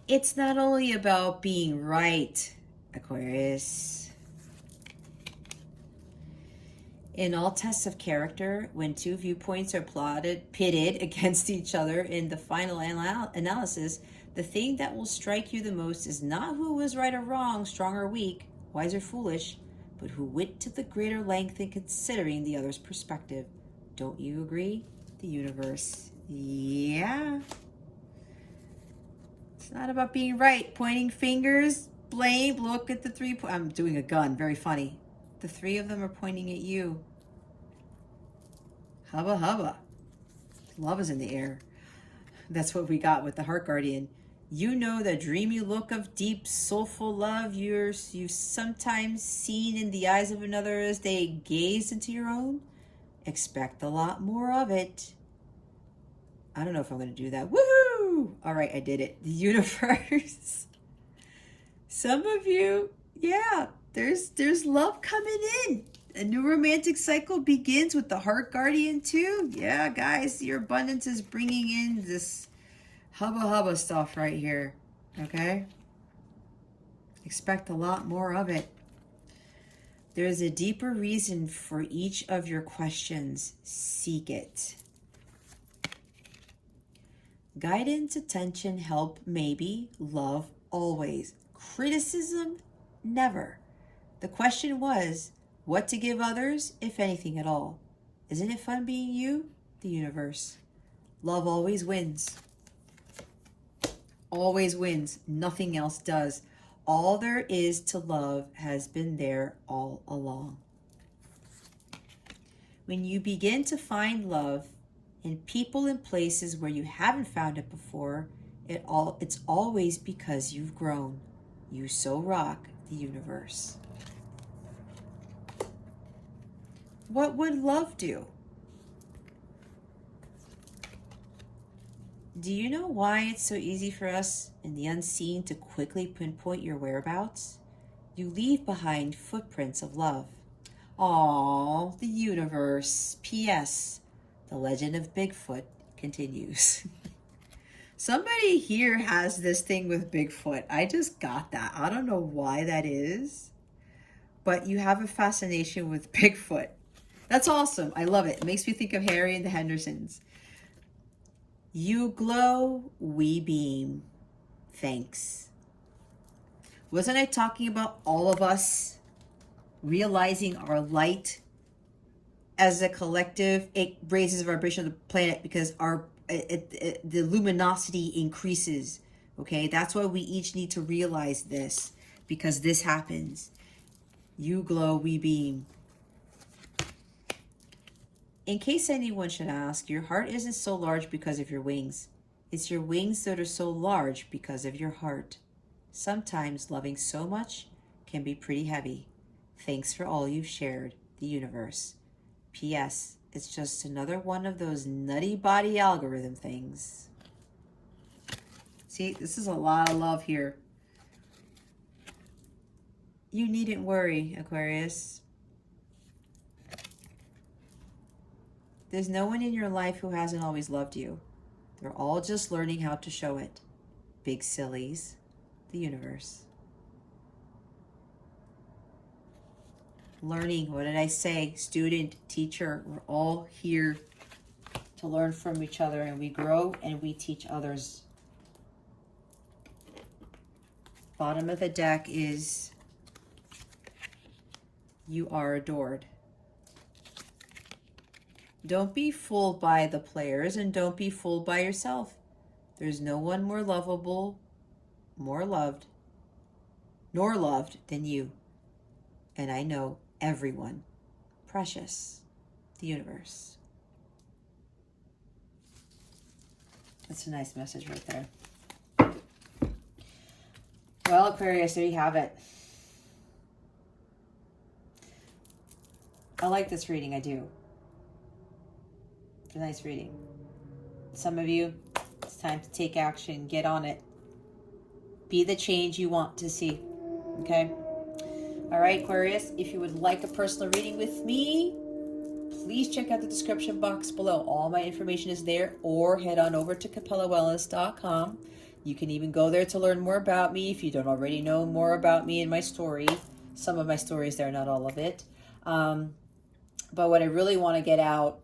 It's not only about being right, Aquarius. In all tests of character, when two viewpoints are pitted against each other in the final analysis, the thing that will strike you the most is not who was right or wrong, strong or weak, wise or foolish, but who went to the greater length in considering the other's perspective. Don't you agree? The universe. Yeah. It's not about being right. Pointing fingers, blame, look at the three. I'm doing a gun, very funny. The three of them are pointing at you. Hubba hubba. Love is in the air. That's what we got with the Heart Guardian. You know the dreamy look of deep, soulful love you've sometimes seen in the eyes of another as they gaze into your own? Expect a lot more of it. I don't know if I'm going to do that. Woohoo! All right, I did it. The universe. Some of you, yeah, there's love coming in. A new romantic cycle begins with the Heart Guardian too. Yeah, guys, your abundance is bringing in this hubba hubba stuff right here. Okay? Expect a lot more of it. There's a deeper reason for each of your questions. Seek it. Guidance, attention, help, maybe, love, always. Criticism, never. The question was, what to give others, if anything at all. Isn't it fun being you? The universe. Love always wins. Always wins. Nothing else does. All there is to love has been there all along. When you begin to find love in people and places where you haven't found it before, it's always because you've grown. You so rock the universe. What would love do? Do you know why it's so easy for us in the unseen to quickly pinpoint your whereabouts? You leave behind footprints of love. Aww, the universe. P.S. The legend of Bigfoot continues. Somebody here has this thing with Bigfoot. I just got that. I don't know why that is, but you have a fascination with Bigfoot. That's awesome. I love it. It makes me think of Harry and the Hendersons. You glow, we beam. Thanks. Wasn't I talking about all of us realizing our light as a collective? It raises the vibration of the planet because the luminosity increases. Okay, that's why we each need to realize this, because this happens. You glow, we beam. In case anyone should ask, your heart isn't so large because of your wings. It's your wings that are so large because of your heart. Sometimes loving so much can be pretty heavy. Thanks for all you've shared, the universe. P.S. It's just another one of those nutty body algorithm things. See, this is a lot of love here. You needn't worry, Aquarius. There's no one in your life who hasn't always loved you. They're all just learning how to show it. Big sillies, the universe. Learning, what did I say? Student, teacher, we're all here to learn from each other, and we grow and we teach others. Bottom of the deck is you are adored. Don't be fooled by the players, and don't be fooled by yourself. There's no one more lovable, more loved, nor loved than you. And I know everyone. Precious, the universe. That's a nice message right there. Well, Aquarius, there you have it. I like this reading, I do. It's a nice reading. Some of you, it's time to take action. Get on it. Be the change you want to see. Okay? All right, Aquarius, if you would like a personal reading with me, please check out the description box below. All my information is there, or head on over to capellawellness.com. You can even go there to learn more about me if you don't already know more about me and my story. Some of my stories there, not all of it. But what I really want to get out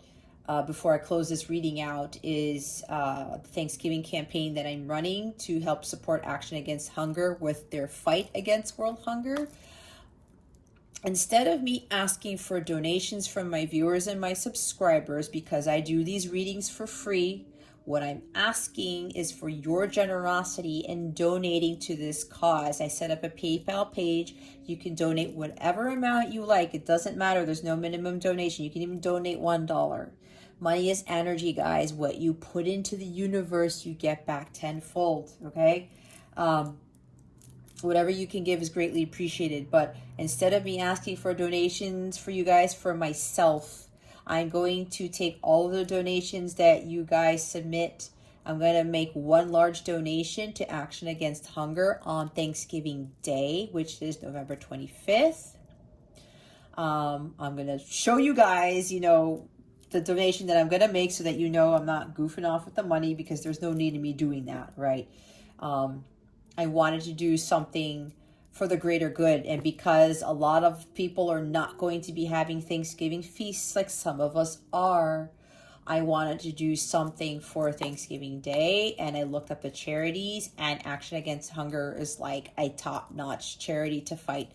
before I close this reading out is the Thanksgiving campaign that I'm running to help support Action Against Hunger with their fight against world hunger. Instead of me asking for donations from my viewers and my subscribers, because I do these readings for free, what I'm asking is for your generosity in donating to this cause. I set up a PayPal page. You can donate whatever amount you like. It doesn't matter. There's no minimum donation. You can even donate $1. Money is energy, guys. What you put into the universe, you get back tenfold, okay? Whatever you can give is greatly appreciated. But instead of me asking for donations for you guys, for myself, I'm going to take all of the donations that you guys submit. I'm going to make one large donation to Action Against Hunger on Thanksgiving Day, which is November 25th. I'm going to show you guys, you know, the donation that I'm going to make so that you know I'm not goofing off with the money, because there's no need in me doing that, right? I wanted to do something for the greater good. And because a lot of people are not going to be having Thanksgiving feasts like some of us are, I wanted to do something for Thanksgiving Day. And I looked up the charities, and Action Against Hunger is like a top-notch charity to fight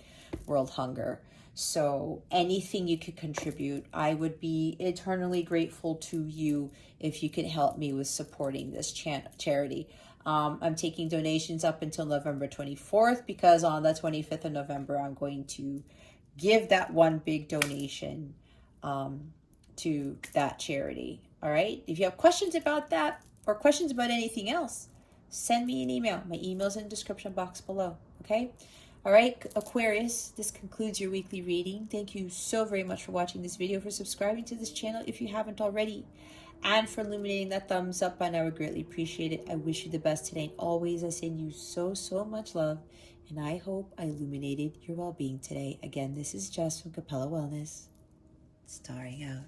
world hunger. So anything you could contribute, I would be eternally grateful to you if you could help me with supporting this charity. I'm taking donations up until November 24th, because on the 25th of November, I'm going to give that one big donation to that charity. All right. If you have questions about that or questions about anything else, send me an email. My email's in the description box below. Okay. All right, Aquarius, this concludes your weekly reading. Thank you so very much for watching this video, for subscribing to this channel if you haven't already, and for illuminating that thumbs up, and I would greatly appreciate it. I wish you the best today. And always, I send you so, so much love, and I hope I illuminated your well-being today. Again, this is Jess from Capella Wellness, starring out.